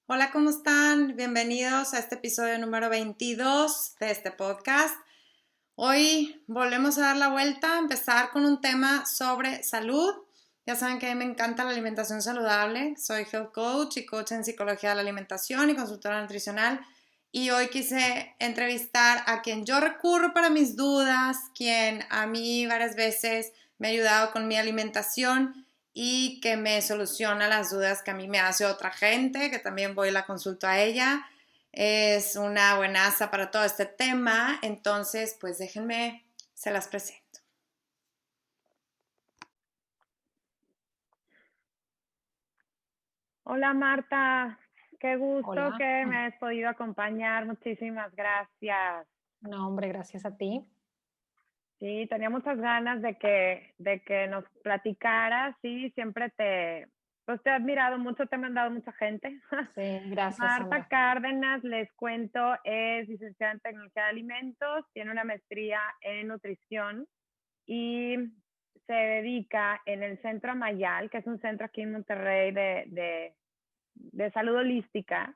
Hola, ¿cómo están? Bienvenidos a este episodio número 22 de este podcast. Hoy volvemos a dar la vuelta, a empezar con un tema sobre salud. Ya saben que a mí me encanta la alimentación saludable. Soy health coach y coach en psicología de la alimentación y consultora nutricional. Y hoy quise entrevistar a quien yo recurro para mis dudas, quien a mí varias veces me ha ayudado con mi alimentación y que me soluciona las dudas que a mí me hace otra gente, que también voy y la consulto a ella. Es una buenaza para todo este tema, entonces pues déjenme, se las presento. Hola Marta, qué gusto Hola. que me has podido acompañar, muchísimas gracias. No, hombre, gracias a ti. Sí, tenía muchas ganas de que nos platicaras, sí, pues te he admirado mucho, te he mandado mucha gente. Sí, gracias, Marta Sandra. Cárdenas, les cuento, es licenciada en Tecnología de Alimentos, tiene una maestría en nutrición y se dedica en el Centro Amayal, que es un centro aquí en Monterrey de salud holística.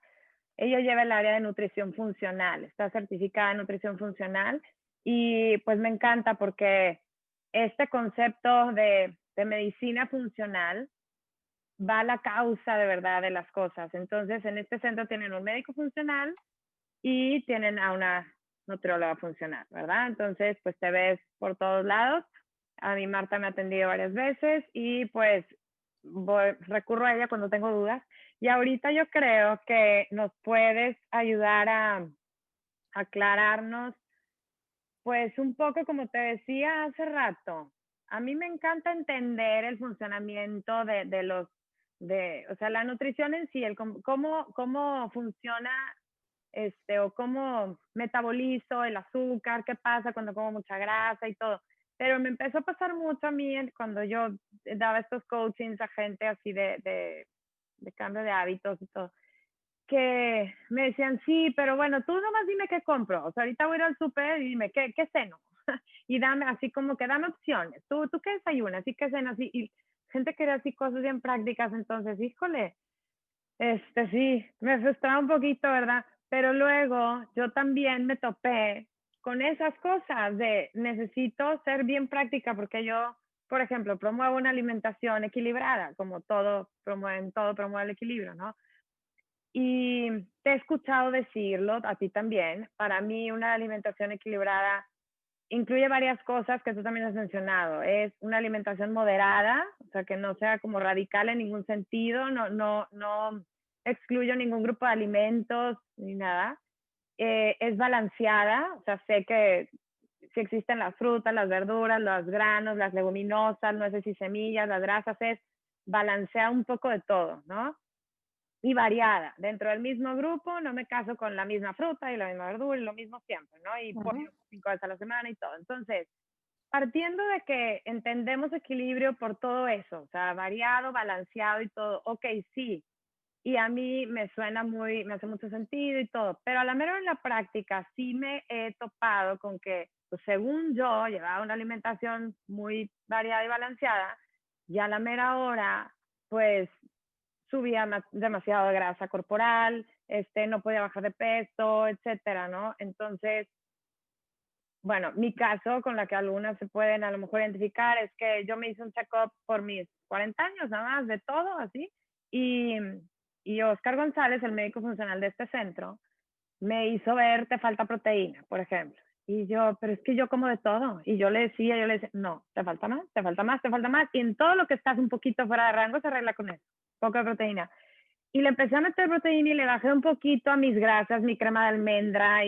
Ella lleva el área de nutrición funcional, está certificada en nutrición funcional y pues me encanta porque este concepto de medicina funcional va a la causa de verdad de las cosas. Entonces, en este centro tienen un médico funcional y tienen a una nutrióloga funcional, ¿verdad? Entonces, pues te ves por todos lados. A mí Marta me ha atendido varias veces y pues recurro a ella cuando tengo dudas. Y ahorita yo creo que nos puedes ayudar a aclararnos, pues un poco como te decía hace rato. A mí me encanta entender el funcionamiento o sea, la nutrición en sí, cómo funciona o cómo metabolizo el azúcar, qué pasa cuando como mucha grasa y todo. Pero me empezó a pasar mucho a mí cuando yo daba estos coachings a gente así de cambio de hábitos y todo, que me decían, sí, pero bueno, tú nomás dime qué compro. O sea, ahorita voy a ir al súper y dime, ¿qué ceno? Y dame, así como que dame opciones. ¿Tú qué desayunas? ¿Y qué cenas? Y gente que era así cosas bien prácticas. Entonces, híjole, sí, me frustraba un poquito, ¿verdad? Pero luego yo también me topé con esas cosas de necesito ser bien práctica porque yo, por ejemplo, promuevo una alimentación equilibrada, como todo promueve el equilibrio, ¿no? Y te he escuchado decirlo, a ti también. Para mí una alimentación equilibrada incluye varias cosas que tú también has mencionado. Es una alimentación moderada, o sea, que no sea como radical en ningún sentido, no excluyo ningún grupo de alimentos ni nada. Es balanceada, o sea, sé que si existen las frutas, las verduras, los granos, las leguminosas, nueces y semillas, las grasas, es balancear un poco de todo, ¿no? Y variada. Dentro del mismo grupo no me caso con la misma fruta y la misma verdura y lo mismo siempre, ¿no? Y Ujú. pollo 5 veces a la semana y todo. Entonces, partiendo de que entendemos equilibrio por todo eso, o sea, variado, balanceado y todo, ok, sí, y a mí me hace mucho sentido y todo, pero a la mera en la práctica sí me he topado con que, pues según yo, llevaba una alimentación muy variada y balanceada, y a la mera hora, pues subía demasiado de grasa corporal, no podía bajar de peso, etcétera, ¿no? Entonces, bueno, mi caso con la que algunas se pueden a lo mejor identificar es que yo me hice un check-up por mis 40 años nada más, de todo así, y, y Oscar González, el médico funcional de este centro, me hizo ver, te falta proteína, por ejemplo. Y yo, pero es que yo como de todo. Y yo le decía, no, te falta más, te falta más, te falta más. Y en todo lo que estás un poquito fuera de rango se arregla con eso, poca proteína. Y le empecé a meter proteína y le bajé un poquito a mis grasas, mi crema de almendra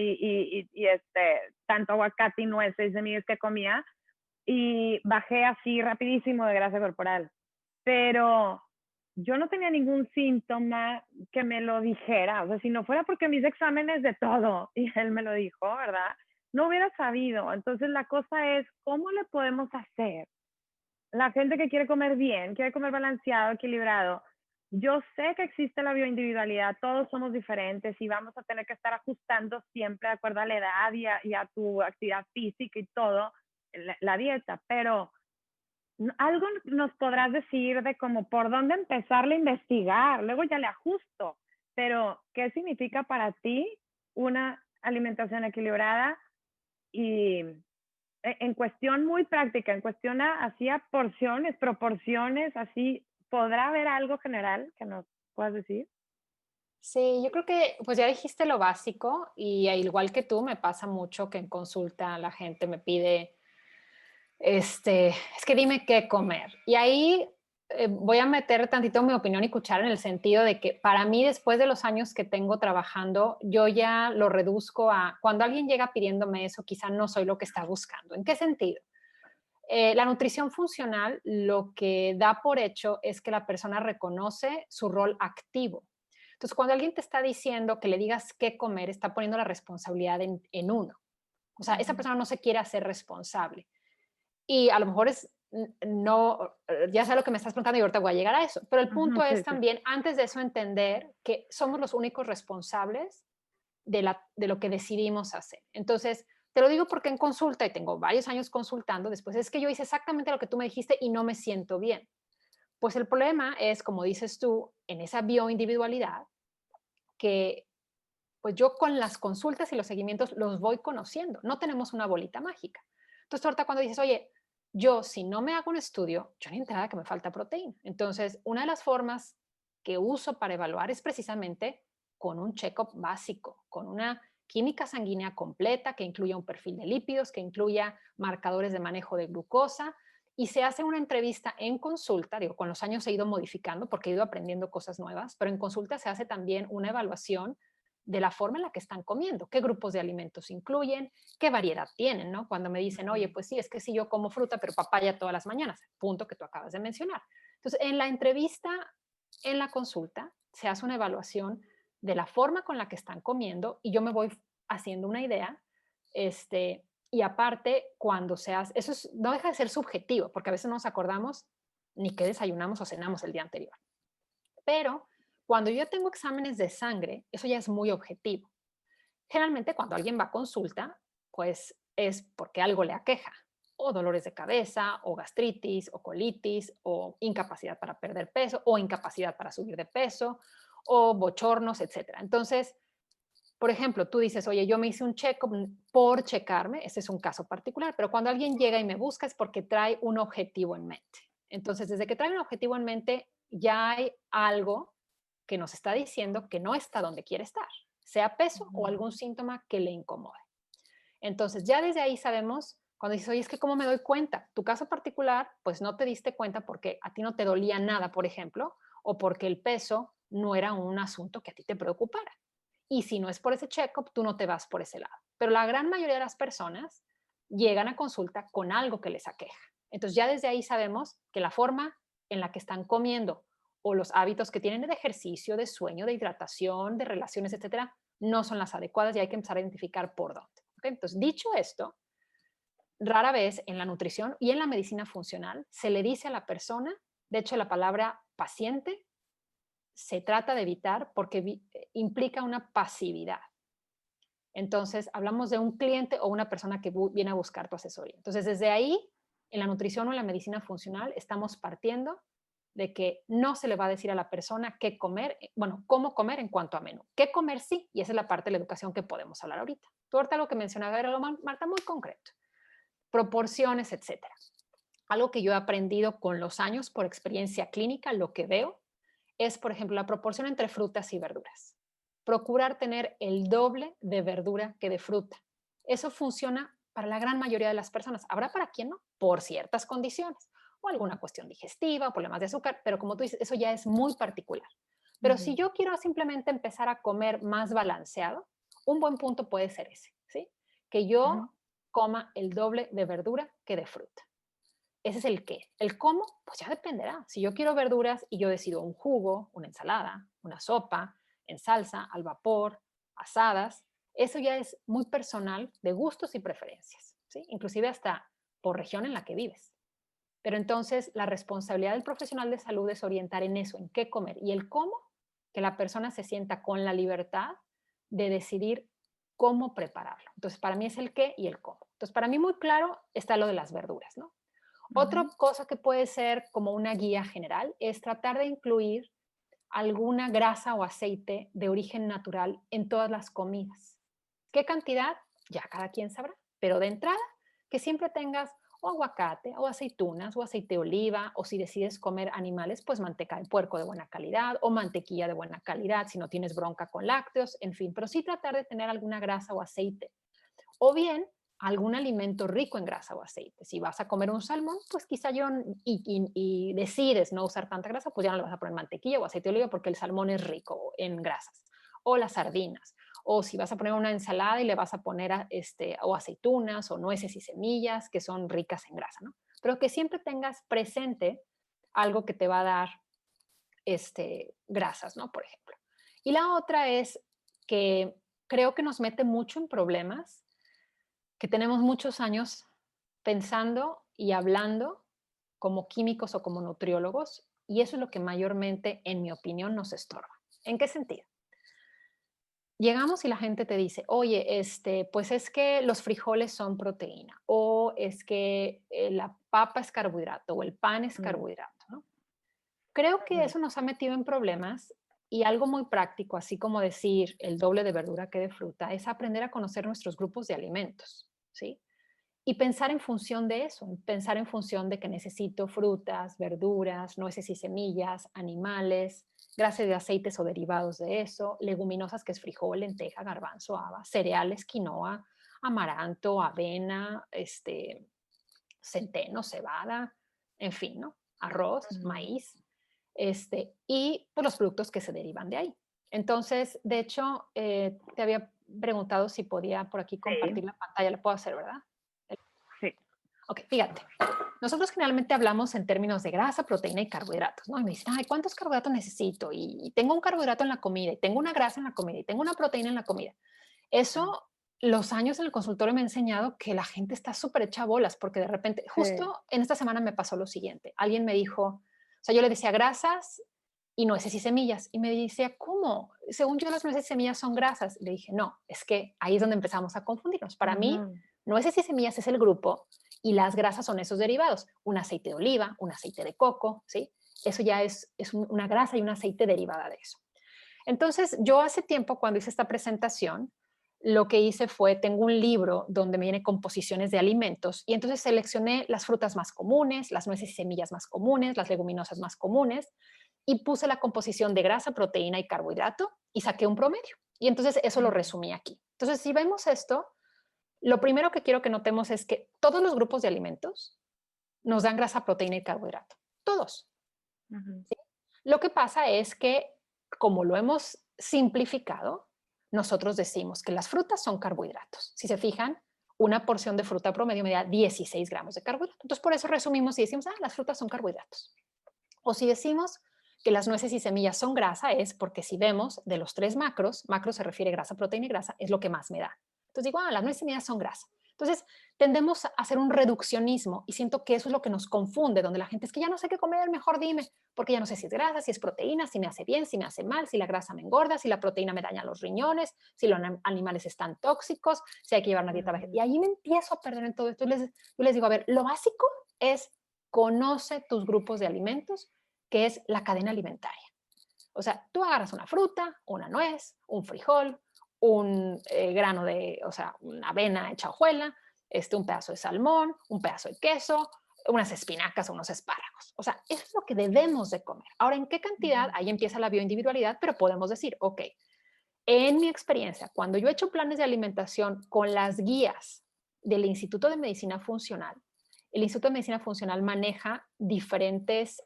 tanto aguacate y nueces y semillas que comía. Y bajé así rapidísimo de grasa corporal. Pero yo no tenía ningún síntoma que me lo dijera. O sea, si no fuera porque mis exámenes de todo, y él me lo dijo, ¿verdad? No hubiera sabido. Entonces la cosa es, ¿cómo le podemos hacer? La gente que quiere comer bien, quiere comer balanceado, equilibrado. Yo sé que existe la bioindividualidad, todos somos diferentes y vamos a tener que estar ajustando siempre de acuerdo a la edad y a tu actividad física y todo, la dieta, pero algo nos podrás decir de cómo por dónde empezarle a investigar, luego ya le ajusto, pero ¿qué significa para ti una alimentación equilibrada? Y en cuestión muy práctica, en cuestión así a porciones, proporciones, así, ¿podrá haber algo general que nos puedas decir? Sí, yo creo que pues ya dijiste lo básico y al igual que tú me pasa mucho que en consulta la gente me pide, es que dime qué comer. Y ahí voy a meter tantito mi opinión y cuchara en el sentido de que para mí después de los años que tengo trabajando, yo ya lo reduzco a cuando alguien llega pidiéndome eso, quizá no soy lo que está buscando. ¿En qué sentido? La nutrición funcional lo que da por hecho es que la persona reconoce su rol activo. Entonces, cuando alguien te está diciendo que le digas qué comer, está poniendo la responsabilidad en uno. O sea, esa persona no se quiere hacer responsable. Y a lo mejor no, ya sé lo que me estás preguntando y ahorita voy a llegar a eso. Pero el Ujú, punto sí, es sí. también, antes de eso, entender que somos los únicos responsables de lo que decidimos hacer. Entonces, te lo digo porque en consulta, y tengo varios años consultando, después es que yo hice exactamente lo que tú me dijiste y no me siento bien. Pues el problema es, como dices tú, en esa bioindividualidad, que pues yo con las consultas y los seguimientos los voy conociendo. No tenemos una bolita mágica. Entonces, ahorita cuando dices, oye, yo si no me hago un estudio, yo ni enterada que me falta proteína. Entonces, una de las formas que uso para evaluar es precisamente con un check-up básico, con una química sanguínea completa que incluya un perfil de lípidos, que incluya marcadores de manejo de glucosa, y se hace una entrevista en consulta, digo, con los años he ido modificando porque he ido aprendiendo cosas nuevas, pero en consulta se hace también una evaluación de la forma en la que están comiendo, qué grupos de alimentos incluyen, qué variedad tienen, ¿no? Cuando me dicen, oye, pues sí, es que sí, yo como fruta, pero papaya todas las mañanas, punto que tú acabas de mencionar. Entonces, en la entrevista, en la consulta, se hace una evaluación de la forma con la que están comiendo y yo me voy haciendo una idea, y aparte, cuando se hace, no deja de ser subjetivo, porque a veces no nos acordamos ni qué desayunamos o cenamos el día anterior. Pero cuando yo tengo exámenes de sangre, eso ya es muy objetivo. Generalmente cuando alguien va a consulta, pues es porque algo le aqueja, o dolores de cabeza, o gastritis, o colitis, o incapacidad para perder peso, o incapacidad para subir de peso, o bochornos, etcétera. Entonces, por ejemplo, tú dices, oye, yo me hice un check-up por checarme, ese es un caso particular, pero cuando alguien llega y me busca es porque trae un objetivo en mente. Entonces, desde que trae un objetivo en mente, ya hay algo que nos está diciendo que no está donde quiere estar, sea peso o algún síntoma que le incomode. Entonces, ya desde ahí sabemos, cuando dices, oye, es que ¿cómo me doy cuenta? Tu caso particular, pues no te diste cuenta porque a ti no te dolía nada, por ejemplo, o porque el peso no era un asunto que a ti te preocupara. Y si no es por ese check-up, tú no te vas por ese lado. Pero la gran mayoría de las personas llegan a consulta con algo que les aqueja. Entonces ya desde ahí sabemos que la forma en la que están comiendo o los hábitos que tienen de ejercicio, de sueño, de hidratación, de relaciones, etcétera, no son las adecuadas y hay que empezar a identificar por dónde. ¿Okay? Entonces, dicho esto, rara vez en la nutrición y en la medicina funcional se le dice a la persona, de hecho la palabra paciente se trata de evitar porque implica una pasividad. Entonces, hablamos de un cliente o una persona que viene a buscar tu asesoría. Entonces, desde ahí, en la nutrición o en la medicina funcional, estamos partiendo de que no se le va a decir a la persona qué comer, bueno, cómo comer en cuanto a menú. ¿Qué comer? Sí, y esa es la parte de la educación que podemos hablar ahorita. Tú ahorita lo que mencionaba era, Marta, muy concreto. Proporciones, etcétera. Algo que yo he aprendido con los años por experiencia clínica, lo que veo, es, por ejemplo, la proporción entre frutas y verduras. Procurar tener el doble de verdura que de fruta. Eso funciona para la gran mayoría de las personas. Habrá para quien no, por ciertas condiciones, o alguna cuestión digestiva, o problemas de azúcar, pero como tú dices, eso ya es muy particular. Pero si yo quiero simplemente empezar a comer más balanceado, un buen punto puede ser ese, ¿sí? Que yo coma el doble de verdura que de fruta. Ese es el qué. El cómo, pues ya dependerá. Si yo quiero verduras y yo decido un jugo, una ensalada, una sopa, en salsa, al vapor, asadas, eso ya es muy personal de gustos y preferencias, ¿sí? Inclusive hasta por región en la que vives. Pero entonces la responsabilidad del profesional de salud es orientar en eso, en qué comer y el cómo, que la persona se sienta con la libertad de decidir cómo prepararlo. Entonces, para mí es el qué y el cómo. Entonces, para mí muy claro está lo de las verduras, ¿no? Otra cosa que puede ser como una guía general es tratar de incluir alguna grasa o aceite de origen natural en todas las comidas. ¿Qué cantidad? Ya cada quien sabrá, pero de entrada, que siempre tengas o aguacate, o aceitunas, o aceite de oliva, o si decides comer animales, pues manteca de puerco de buena calidad, o mantequilla de buena calidad, si no tienes bronca con lácteos, en fin, pero sí tratar de tener alguna grasa o aceite. O bien, algún alimento rico en grasa o aceite. Si vas a comer un salmón, pues quizá y decides no usar tanta grasa, pues ya no le vas a poner mantequilla o aceite de oliva porque el salmón es rico en grasas. O las sardinas. O si vas a poner una ensalada y le vas a poner o aceitunas o nueces y semillas que son ricas en grasa, ¿no? Pero que siempre tengas presente algo que te va a dar grasas, ¿no? Por ejemplo. Y la otra es que creo que nos mete mucho en problemas que tenemos muchos años pensando y hablando como químicos o como nutriólogos, y eso es lo que mayormente, en mi opinión, nos estorba. ¿En qué sentido? Llegamos y la gente te dice, oye, pues es que los frijoles son proteína, o es que la papa es carbohidrato, o el pan es carbohidrato, ¿no? Creo que eso nos ha metido en problemas y algo muy práctico, así como decir el doble de verdura que de fruta, es aprender a conocer nuestros grupos de alimentos, ¿sí? Y pensar en función de eso, pensar en función de que necesito frutas, verduras, nueces y semillas, animales, grasas de aceites o derivados de eso, leguminosas que es frijol, lenteja, garbanzo, haba, cereales, quinoa, amaranto, avena, centeno, cebada, en fin, ¿no? Arroz, maíz, y pues los productos que se derivan de ahí. Entonces, de hecho, te había preguntado si podía por aquí compartir la pantalla, la puedo hacer, ¿verdad? Sí. Ok, fíjate. Nosotros generalmente hablamos en términos de grasa, proteína y carbohidratos, ¿no? Y me dicen, ay, ¿cuántos carbohidratos necesito? Y tengo un carbohidrato en la comida, y tengo una grasa en la comida, y tengo una proteína en la comida. Eso, los años en el consultorio me han enseñado que la gente está súper hecha bolas, porque de repente, justo en esta semana me pasó lo siguiente. Alguien me dijo, o sea, yo le decía grasas y nueces y semillas, y me decía, ¿cómo? Según yo, las nueces y semillas son grasas. Le dije, no, es que ahí es donde empezamos a confundirnos. Para mí, nueces y semillas es el grupo y las grasas son esos derivados, un aceite de oliva, un aceite de coco, ¿sí? Eso ya es una grasa y un aceite derivada de eso. Entonces, yo hace tiempo, cuando hice esta presentación, lo que hice fue, tengo un libro donde me viene composiciones de alimentos y entonces seleccioné las frutas más comunes, las nueces y semillas más comunes, las leguminosas más comunes y puse la composición de grasa, proteína y carbohidrato y saqué un promedio. Y entonces eso lo resumí aquí. Entonces, si vemos esto, lo primero que quiero que notemos es que todos los grupos de alimentos nos dan grasa, proteína y carbohidrato. Todos. ¿Sí? Lo que pasa es que, como lo hemos simplificado, nosotros decimos que las frutas son carbohidratos. Si se fijan, una porción de fruta promedio me da 16 gramos de carbohidrato. Entonces, por eso resumimos y decimos, las frutas son carbohidratos. O si decimos que las nueces y semillas son grasa, es porque si vemos de los tres macros, macro se refiere a grasa, proteína y grasa, es lo que más me da. Entonces digo, las nueces y semillas son grasa. Entonces tendemos a hacer un reduccionismo y siento que eso es lo que nos confunde, donde la gente es que ya no sé qué comer, mejor dime, porque ya no sé si es grasa, si es proteína, si me hace bien, si me hace mal, si la grasa me engorda, si la proteína me daña los riñones, si los animales están tóxicos, si hay que llevar una dieta vegetal. Y ahí me empiezo a perder en todo esto. Yo les digo, a ver, lo básico es conoce tus grupos de alimentos, que es la cadena alimentaria. O sea, tú agarras una fruta, una nuez, un frijol, un grano de, o sea, una avena hecha hojuela, un pedazo de salmón, un pedazo de queso, unas espinacas o unos espárragos. O sea, eso es lo que debemos de comer. Ahora, ¿en qué cantidad? Ahí empieza la bioindividualidad, pero podemos decir, ok, en mi experiencia, cuando yo he hecho planes de alimentación con las guías del Instituto de Medicina Funcional, el Instituto de Medicina Funcional maneja diferentes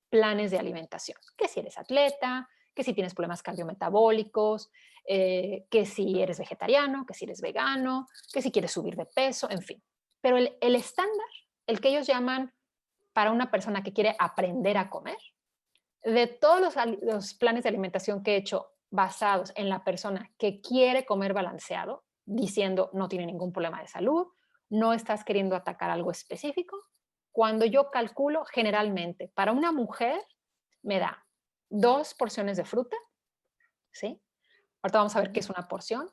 planes de alimentación, que si eres atleta, que si tienes problemas cardiometabólicos, que si eres vegetariano, que si eres vegano, que si quieres subir de peso, en fin. Pero el estándar, el que ellos llaman para una persona que quiere aprender a comer, de todos los planes de alimentación que he hecho basados en la persona que quiere comer balanceado, diciendo no tiene ningún problema de salud, no estás queriendo atacar algo específico, cuando yo calculo generalmente para una mujer me da 2 porciones de fruta, ¿sí? Ahorita vamos a ver qué es una porción.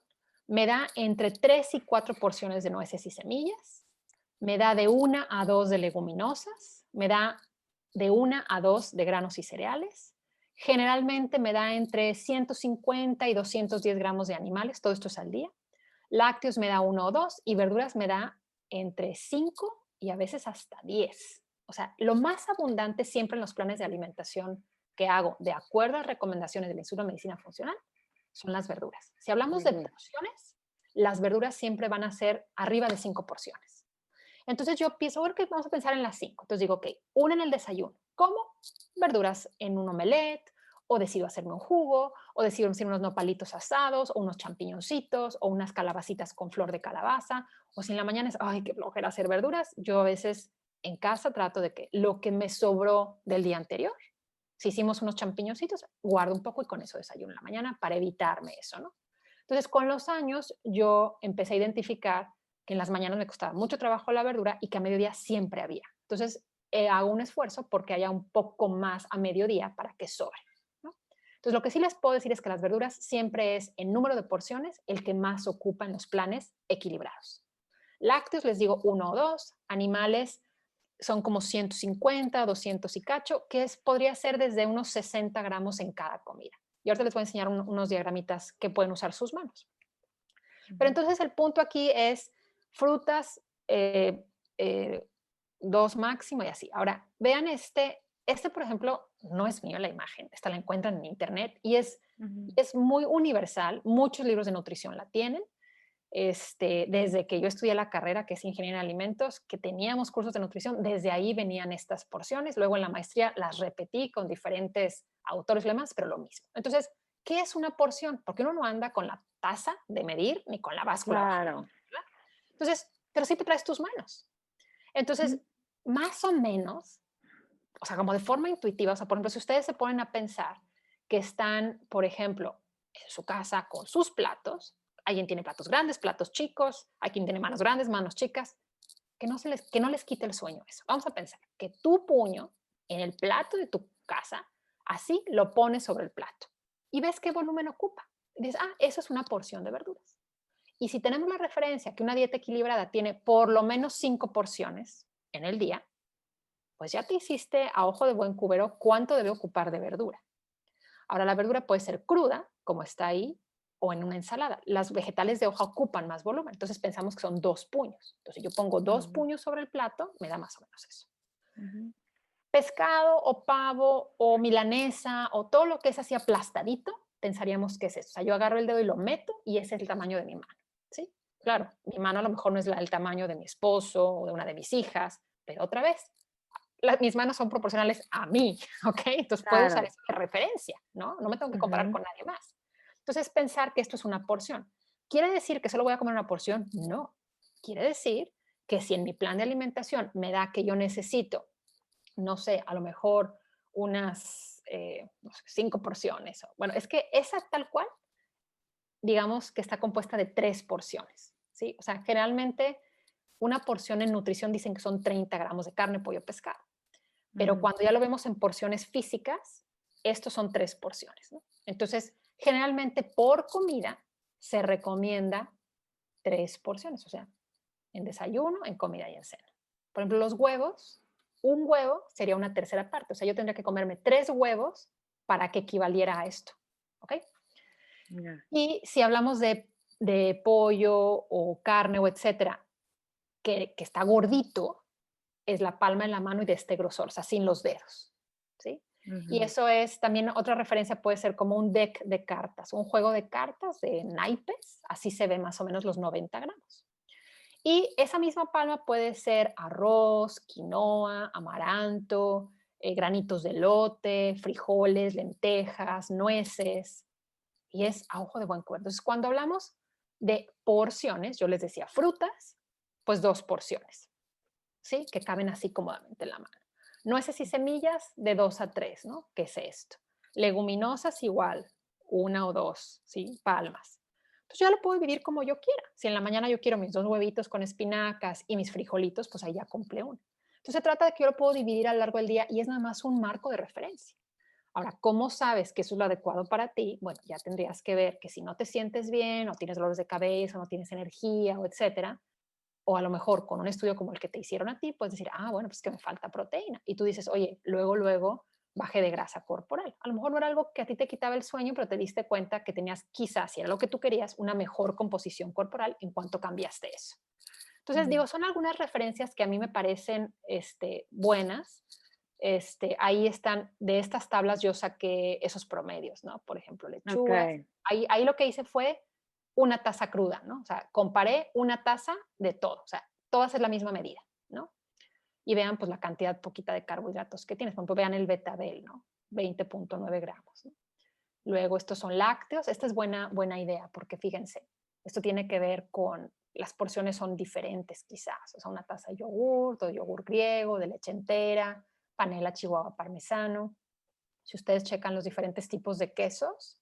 Me da entre 3 y 4 porciones de nueces y semillas. Me da de 1 a 2 de leguminosas. Me da de 1 a 2 de granos y cereales. Generalmente me da entre 150 y 210 gramos de animales, todo esto es al día. Lácteos me da 1 o 2 y verduras me da entre 5 y a veces hasta 10. O sea, lo más abundante siempre en los planes de alimentación que hago, de acuerdo a las recomendaciones del Instituto de Medicina Funcional, son las verduras. Si hablamos de porciones, las verduras siempre van a ser arriba de 5 porciones. Entonces yo pienso, bueno, que vamos a pensar en las 5. Entonces digo, ok, una en el desayuno. ¿Cómo? Verduras en un omelette, o decido hacerme un jugo, o decido hacer unos nopalitos asados, o unos champiñoncitos, o unas calabacitas con flor de calabaza, o si en la mañana es, ay, qué flojera hacer verduras, yo a veces en casa trato de que lo que me sobró del día anterior, si hicimos unos champiñoncitos, guardo un poco y con eso desayuno en la mañana para evitarme eso, ¿no? Entonces, con los años, yo empecé a identificar que en las mañanas me costaba mucho trabajo la verdura y que a mediodía siempre había. Entonces, hago un esfuerzo porque haya un poco más a mediodía para que sobre, ¿no? Entonces, lo que sí les puedo decir es que las verduras siempre es, en número de porciones, el que más ocupa en los planes equilibrados. Lácteos, les digo 1 o 2. Animales son como 150, 200 y cacho, que podría ser desde unos 60 gramos en cada comida. Y ahorita les voy a enseñar unos diagramitas que pueden usar sus manos. Pero entonces el punto aquí es frutas, eh, eh, 2 máximo y así. Ahora, vean este por ejemplo, no es mío la imagen, esta la encuentran en internet y es muy universal, muchos libros de nutrición la tienen. Desde que yo estudié la carrera, que es ingeniería en alimentos, que teníamos cursos de nutrición, desde ahí venían estas porciones. Luego en la maestría las repetí con diferentes autores y demás, pero lo mismo. Entonces, ¿qué es una porción? Porque uno no anda con la taza de medir ni con la báscula. Claro. ¿Verdad? Entonces, pero siempre traes tus manos. Entonces, más o menos, o sea, como de forma intuitiva, o sea, por ejemplo, si ustedes se ponen a pensar que están, por ejemplo, en su casa con sus platos, alguien tiene platos grandes, platos chicos, hay quien tiene manos grandes, manos chicas, que no les quite el sueño eso. Vamos a pensar que tu puño en el plato de tu casa, así lo pones sobre el plato y ves qué volumen ocupa. Y dices, eso es una porción de verduras. Y si tenemos la referencia que una dieta equilibrada tiene por lo menos 5 porciones en el día, pues ya te hiciste a ojo de buen cubero cuánto debe ocupar de verdura. Ahora, la verdura puede ser cruda, como está ahí, o en una ensalada. Las vegetales de hoja ocupan más volumen, entonces pensamos que son 2 puños. Entonces yo pongo 2 puños sobre el plato, me da más o menos eso. Pescado o pavo o milanesa o todo lo que es así aplastadito, pensaríamos que es eso. O sea, yo agarro el dedo y lo meto y ese es el tamaño de mi mano, ¿sí? Claro, mi mano a lo mejor no es el tamaño de mi esposo o de una de mis hijas, pero otra vez, mis manos son proporcionales a mí, ¿ok? Entonces puedo usar eso de referencia, ¿no? No me tengo que comparar con nadie más. Entonces, pensar que esto es una porción. ¿Quiere decir que solo voy a comer una porción? No. Quiere decir que si en mi plan de alimentación me da que yo necesito, no sé, a lo mejor unas no sé, 5 porciones. Bueno, es que esa tal cual, digamos que está compuesta de 3 porciones, ¿sí? O sea, generalmente una porción en nutrición dicen que son 30 gramos de carne, pollo, pescado. Pero cuando ya lo vemos en porciones físicas, estos son 3 porciones, ¿no? Entonces, generalmente por comida se recomienda 3 porciones, o sea, en desayuno, en comida y en cena. Por ejemplo, los huevos, un huevo sería una tercera parte, o sea, yo tendría que comerme 3 huevos para que equivaliera a esto, ¿ok? Y si hablamos de pollo o carne o etcétera, que está gordito, es la palma en la mano y de este grosor, o sea, sin los dedos, ¿sí? Y eso es también otra referencia, puede ser como un deck de cartas, un juego de cartas de naipes, así se ve más o menos los 90 gramos. Y esa misma palma puede ser arroz, quinoa, amaranto, granitos de elote, frijoles, lentejas, nueces, y es a ojo de buen cubero. Entonces, cuando hablamos de porciones, yo les decía frutas, pues 2 porciones, ¿sí? Que caben así cómodamente en la mano. Nueces y semillas de 2 a 3, ¿no? ¿Qué es esto? Leguminosas igual, 1 o 2, ¿sí? Palmas. Entonces yo lo puedo dividir como yo quiera. Si en la mañana yo quiero mis 2 huevitos con espinacas y mis frijolitos, pues ahí ya compré uno. Entonces se trata de que yo lo puedo dividir a lo largo del día y es nada más un marco de referencia. Ahora, ¿cómo sabes que eso es lo adecuado para ti? Bueno, ya tendrías que ver que si no te sientes bien o tienes dolores de cabeza o no tienes energía o etcétera, o a lo mejor con un estudio como el que te hicieron a ti, puedes decir, bueno, pues que me falta proteína. Y tú dices, oye, luego bajé de grasa corporal. A lo mejor no era algo que a ti te quitaba el sueño, pero te diste cuenta que tenías quizás, si era lo que tú querías, una mejor composición corporal en cuanto cambiaste eso. Entonces, digo, son algunas referencias que a mí me parecen buenas. Ahí están, de estas tablas yo saqué esos promedios, ¿no? Por ejemplo, lechugas. Ok, Ahí lo que hice fue una taza cruda, ¿no? O sea, comparé una taza de todo, o sea, todas es la misma medida, ¿no? Y vean pues la cantidad poquita de carbohidratos que tienes. Por ejemplo, vean el betabel, ¿no? 20.9 gramos, ¿no? Luego estos son lácteos. Esta es buena idea porque fíjense, esto tiene que ver con, las porciones son diferentes quizás. O sea, una taza de yogur griego, de leche entera, panela chihuahua parmesano. Si ustedes checan los diferentes tipos de quesos,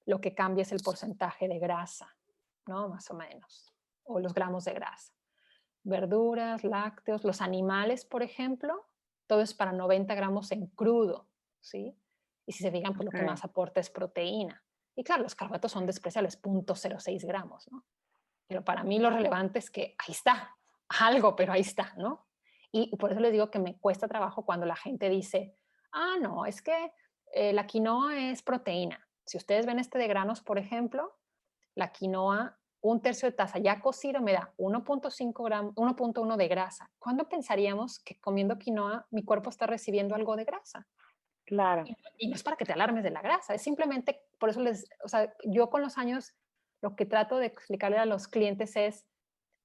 lo que cambia es el porcentaje de grasa, ¿no? Más o menos. O los gramos de grasa. Verduras, lácteos, los animales, por ejemplo, todo es para 90 gramos en crudo, ¿sí? Y si se fijan, pues lo que ok. más aporta es proteína. Y claro, los carbohidratos son despreciables, 0.06 gramos, ¿no? Pero para mí lo relevante es que ahí está, algo, pero ahí está, ¿no? Y por eso les digo que me cuesta trabajo cuando la gente dice, no, es que la quinoa es proteína. Si ustedes ven este de granos, por ejemplo, la quinoa, un tercio de taza ya cocido me da 1.5 gramos, 1.1 de grasa. ¿Cuándo pensaríamos que comiendo quinoa mi cuerpo está recibiendo algo de grasa? Claro, Y no es para que te alarmes de la grasa, es simplemente, por eso o sea, yo con los años lo que trato de explicarle a los clientes es,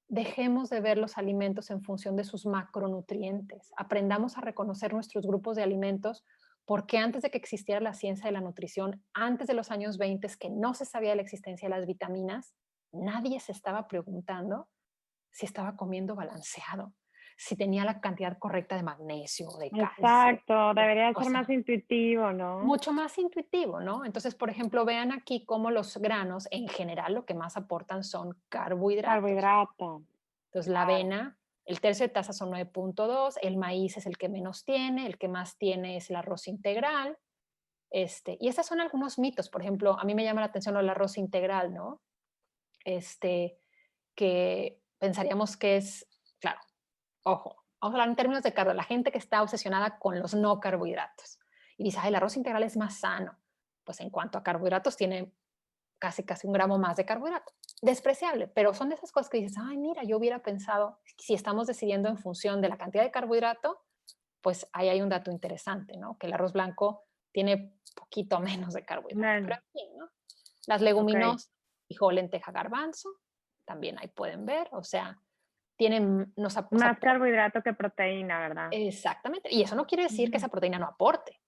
dejemos de ver los alimentos en función de sus macronutrientes, aprendamos a reconocer nuestros grupos de alimentos, porque antes de que existiera la ciencia de la nutrición, antes de los años 20, que no se sabía de la existencia de las vitaminas, nadie se estaba preguntando si estaba comiendo balanceado, si tenía la cantidad correcta de magnesio, de calcio, exacto. Debería o ser sea, más intuitivo, ¿no? mucho más intuitivo, ¿no? Entonces, por ejemplo, vean aquí cómo los granos en general lo que más aportan son carbohidratos. Carbohidrato. Entonces, la Claro. avena, el tercio de taza son 9.2, el maíz es el que menos tiene, el que más tiene es el arroz integral. Y esos son algunos mitos. Por ejemplo, a mí me llama la atención lo del arroz integral, ¿no? Que pensaríamos que es, claro, ojo, vamos a hablar en términos de carbohidratos, la gente que está obsesionada con los no carbohidratos y dice, el arroz integral es más sano. Pues en cuanto a carbohidratos tiene casi un gramo más de carbohidrato. Despreciable, pero son de esas cosas que dices, ay, mira, yo hubiera pensado, si estamos decidiendo en función de la cantidad de carbohidrato, pues ahí hay un dato interesante, ¿no? Que el arroz blanco tiene poquito menos de carbohidrato. Pero Men, en fin, ¿no? Las ok. leguminosas, frijol, lenteja, garbanzo, también ahí pueden ver, o sea, tienen, o sea, Más carbohidrato que proteína, ¿verdad? exactamente. Y eso no quiere decir que Ujú. esa proteína no aporte.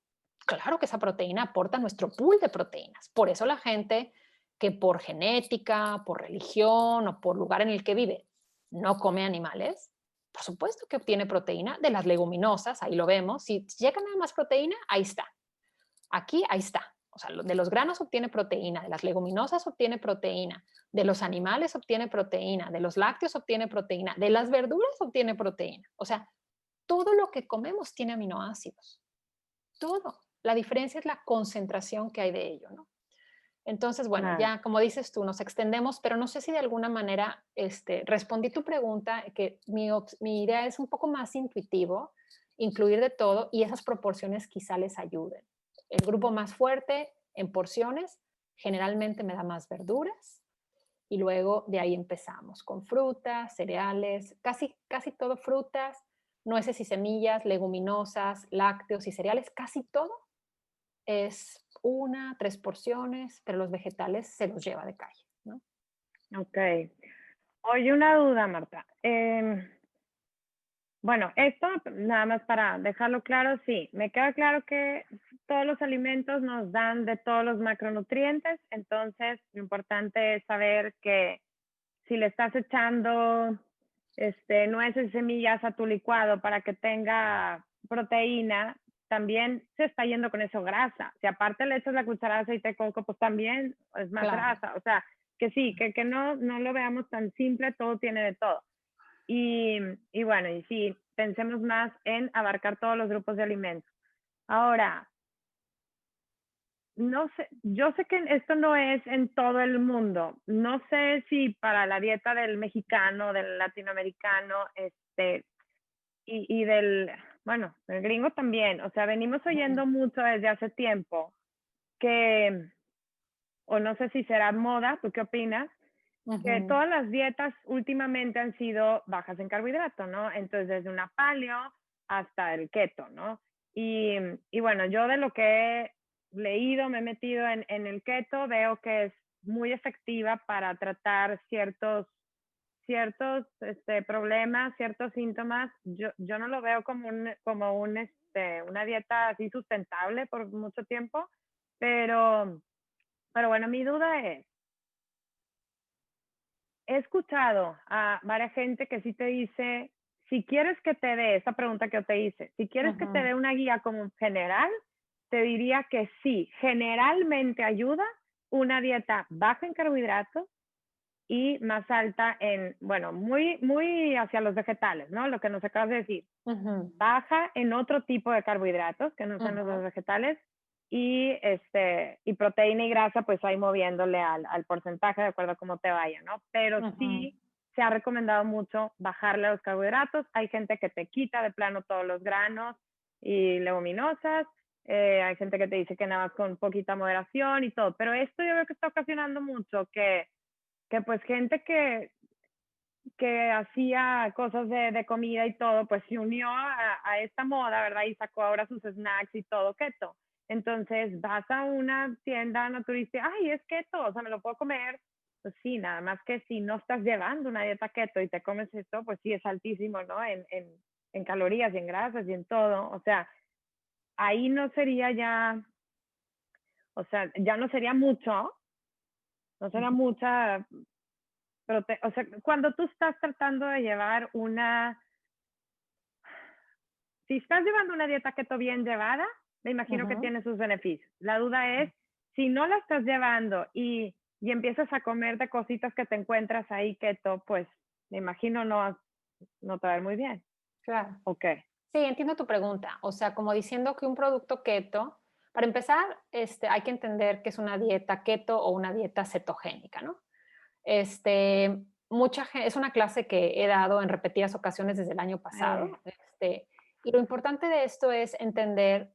Claro que esa proteína aporta nuestro pool de proteínas. Por eso la gente que por genética, por religión o por lugar en el que vive no come animales, por supuesto que obtiene proteína de las leguminosas, ahí lo vemos. Si llega nada más proteína, ahí está. Aquí, ahí está. O sea, de los granos obtiene proteína, de las leguminosas obtiene proteína, de los animales obtiene proteína, de los lácteos obtiene proteína, de las verduras obtiene proteína. O sea, todo lo que comemos tiene aminoácidos. Todo. La diferencia es la concentración que hay de ello, ¿no? Entonces, bueno, Claro. ya como dices tú, nos extendemos, pero no sé si de alguna manera respondí tu pregunta, que mi idea es un poco más intuitivo, incluir de todo y esas proporciones quizá les ayuden. El grupo más fuerte en porciones generalmente me da más verduras y luego de ahí empezamos con frutas, cereales, casi todo frutas, nueces y semillas, leguminosas, lácteos y cereales, casi todo es 3 porciones, pero los vegetales se los lleva de calle, ¿no? Ok. Oye, una duda, Marta. Bueno, esto nada más para dejarlo claro, sí, me queda claro que todos los alimentos nos dan de todos los macronutrientes, entonces lo importante es saber que si le estás echando nueces y semillas a tu licuado para que tenga proteína, también se está yendo con eso grasa. Si aparte le echas la cucharada de aceite de coco, pues también es más Claro, grasa. O sea, que sí, que no lo veamos tan simple, todo tiene de todo. Y bueno, y sí, pensemos más en abarcar todos los grupos de alimentos. Ahora, no sé, yo sé que esto no es en todo el mundo. No sé si para la dieta del mexicano, del latinoamericano, y del, bueno, el gringo también, o sea, venimos oyendo mucho desde hace tiempo que, o no sé si será moda, ¿tú qué opinas? Que Ujú. todas las dietas últimamente han sido bajas en carbohidrato, ¿no? Entonces, desde una paleo hasta el keto, ¿no? Y bueno, yo de lo que he leído, me he metido en el keto, veo que es muy efectiva para tratar ciertos problemas, ciertos síntomas. Yo no lo veo una dieta así sustentable por mucho tiempo, pero, pero bueno, mi duda es, he escuchado a varias gente que sí te dice, si quieres que te dé, esta pregunta que yo te hice, si quieres que te Ujú. dé una guía como general, te diría que sí, generalmente ayuda una dieta baja en carbohidratos y más alta en, bueno, muy hacia los vegetales, ¿no? Lo que nos acabas de decir. Ujú. Baja en otro tipo de carbohidratos que no sean los Ujú. vegetales y proteína y grasa, pues ahí moviéndole al porcentaje de acuerdo a cómo te vaya, ¿no? Pero Ujú. sí se ha recomendado mucho bajarle a los carbohidratos. Hay gente que te quita de plano todos los granos y leguminosas. Hay gente que te dice que nada más con poquita moderación y todo. Pero esto yo creo que está ocasionando mucho que pues gente que hacía cosas de comida y todo, pues se unió a esta moda, ¿verdad? Y sacó ahora sus snacks y todo keto. Entonces vas a una tienda naturista, ay, es keto, o sea, me lo puedo comer. Pues sí, nada más que si no estás llevando una dieta keto y te comes esto, pues sí es altísimo, ¿no? En calorías y en grasas y en todo. O sea, ahí no sería ya, o sea, ya no sería mucho, no sería mucha, o sea, cuando tú estás tratando de llevar si estás llevando una dieta keto bien llevada, me imagino que Ujú. tiene sus beneficios. La duda es, si no la estás llevando y empiezas a comer de cositas que te encuentras ahí keto, pues me imagino no te va a ir muy bien. Claro. Ok. Sí, entiendo tu pregunta. O sea, como diciendo que un producto keto, para empezar, hay que entender que es una dieta keto o una dieta cetogénica, ¿no? Es una clase que he dado en repetidas ocasiones desde el año Eh, pasado. Y lo importante de esto es entender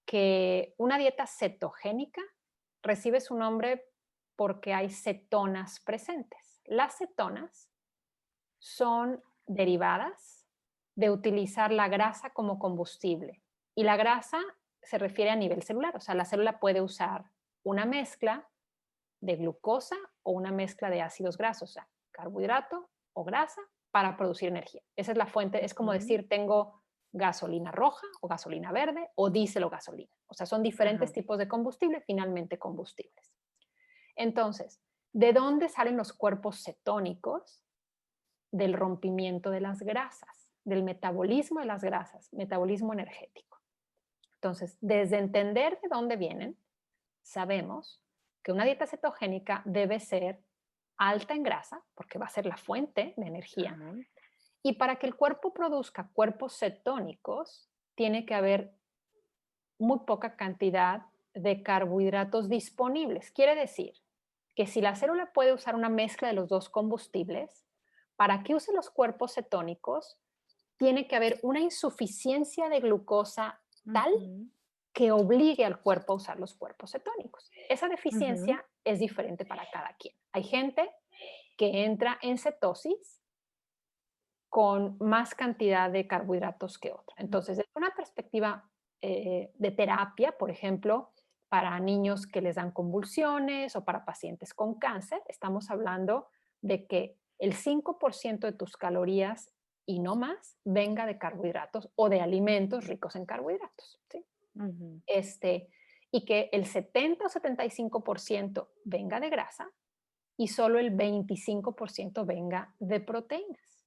que una dieta cetogénica recibe su nombre porque hay cetonas presentes. Las cetonas son derivadas de utilizar la grasa como combustible. Y la grasa se refiere a nivel celular, o sea, la célula puede usar una mezcla de glucosa o una mezcla de ácidos grasos, o sea, carbohidrato o grasa para producir energía. Esa es la fuente, es como ujú, decir, tengo gasolina roja o gasolina verde o diésel o gasolina. O sea, son diferentes ajá. tipos de combustible, finalmente combustibles. Entonces, ¿de dónde salen los cuerpos cetónicos? Del rompimiento de las grasas, del metabolismo de las grasas, metabolismo energético. Entonces, desde entender de dónde vienen, sabemos que una dieta cetogénica debe ser alta en grasa, porque va a ser la fuente de energía, Ajá. y para que el cuerpo produzca cuerpos cetónicos, tiene que haber muy poca cantidad de carbohidratos disponibles. Quiere decir que si la célula puede usar una mezcla de los dos combustibles, para que use los cuerpos cetónicos, tiene que haber una insuficiencia de glucosa tal Ujú, que obligue al cuerpo a usar los cuerpos cetónicos. Esa ujú, deficiencia es diferente para cada quien. Hay gente que entra en cetosis con más cantidad de carbohidratos que otra. Entonces, desde una perspectiva de terapia, por ejemplo, para niños que les dan convulsiones o para pacientes con cáncer, estamos hablando de que el 5% de tus calorías y no más venga de carbohidratos o de alimentos ricos en carbohidratos. ¿Sí? ujú, este, y que el 70 o 75% venga de grasa y solo el 25% venga de proteínas.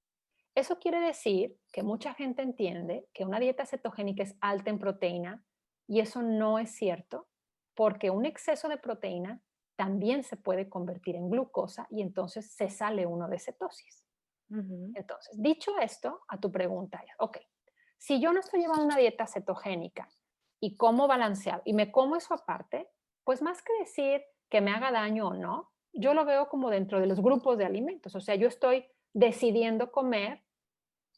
Eso quiere decir que mucha gente entiende que una dieta cetogénica es alta en proteína y eso no es cierto porque un exceso de proteína también se puede convertir en glucosa y entonces se sale uno de cetosis. ujú, Entonces, dicho esto, a tu pregunta es, ok, si yo no estoy llevando una dieta cetogénica y como balanceado y me como eso aparte, pues más que decir que me haga daño o no, yo lo veo como dentro de los grupos de alimentos. O sea, yo estoy decidiendo comer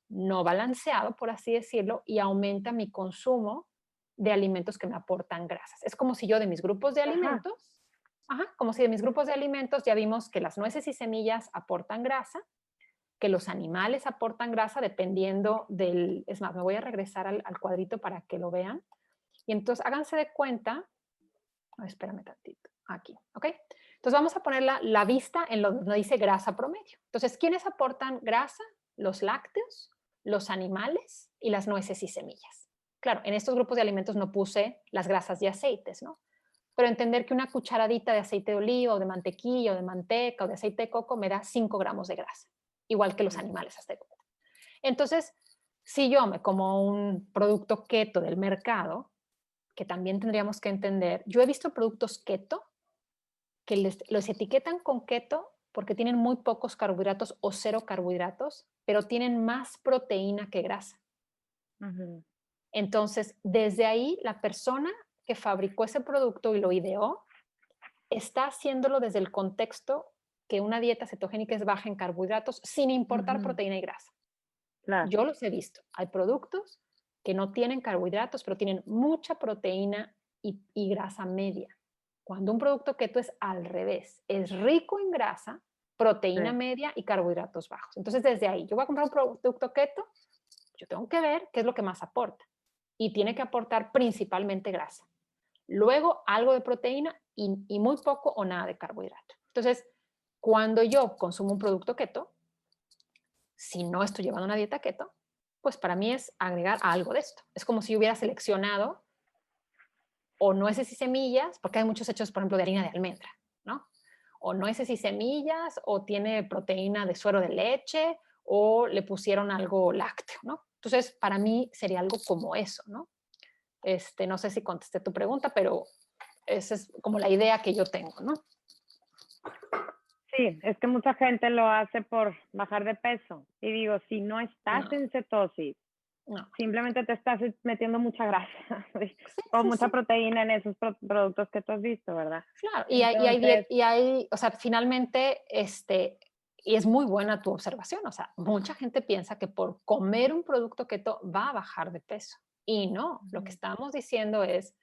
no balanceado, por así decirlo, y aumenta mi consumo de alimentos que me aportan grasas. Es como si yo de mis grupos de alimentos, como si de mis grupos de alimentos ya vimos que las nueces y semillas aportan grasa, que los animales aportan grasa dependiendo del... Es más, me voy a regresar al cuadrito para que lo vean. Y entonces háganse de cuenta, espérame tantito, aquí, ¿ok? Entonces vamos a poner la vista en donde dice grasa promedio. Entonces, ¿quiénes aportan grasa? Los lácteos, los animales y las nueces y semillas. Claro, en estos grupos de alimentos no puse las grasas y aceites, ¿no? Pero entender que una cucharadita de aceite de oliva o de mantequilla o de manteca o de aceite de coco me da 5 gramos de grasa, igual que los animales hasta de cuenta. Entonces, si yo me como un producto keto del mercado, que también tendríamos que entender, yo he visto productos keto que los etiquetan con keto porque tienen muy pocos carbohidratos o cero carbohidratos, pero tienen más proteína que grasa. Ujú. Entonces, desde ahí, la persona que fabricó ese producto y lo ideó, está haciéndolo desde el contexto que una dieta cetogénica es baja en carbohidratos, sin importar proteína y grasa. Claro, Yo los he visto. Hay productos que no tienen carbohidratos, pero tienen mucha proteína y grasa media. Cuando un producto keto es al revés, es rico en grasa, proteína sí, media y carbohidratos bajos. Entonces, desde ahí, yo voy a comprar un producto keto, yo tengo que ver qué es lo que más aporta. Y tiene que aportar principalmente grasa. Luego, algo de proteína y muy poco o nada de carbohidrato. Entonces, cuando yo consumo un producto keto, si no estoy llevando una dieta keto, pues para mí es agregar algo de esto. Es como si yo hubiera seleccionado o nueces y semillas, porque hay muchos hechos, por ejemplo, de harina de almendra, ¿no? O nueces y semillas, o tiene proteína de suero de leche, o le pusieron algo lácteo, ¿no? Entonces, para mí sería algo como eso, ¿no? No sé si contesté tu pregunta, pero esa es como la idea que yo tengo, ¿no? sí, es que mucha gente lo hace por bajar de peso. Y digo, si no estás No, en cetosis, no. simplemente te estás metiendo mucha grasa Sí, o sí, mucha sí. proteína en esos productos que tú has visto, ¿verdad? Claro, Entonces, o sea, finalmente, y es muy buena tu observación, o sea, mucha gente piensa que por comer un producto keto va a bajar de peso. Y no, lo que estamos diciendo es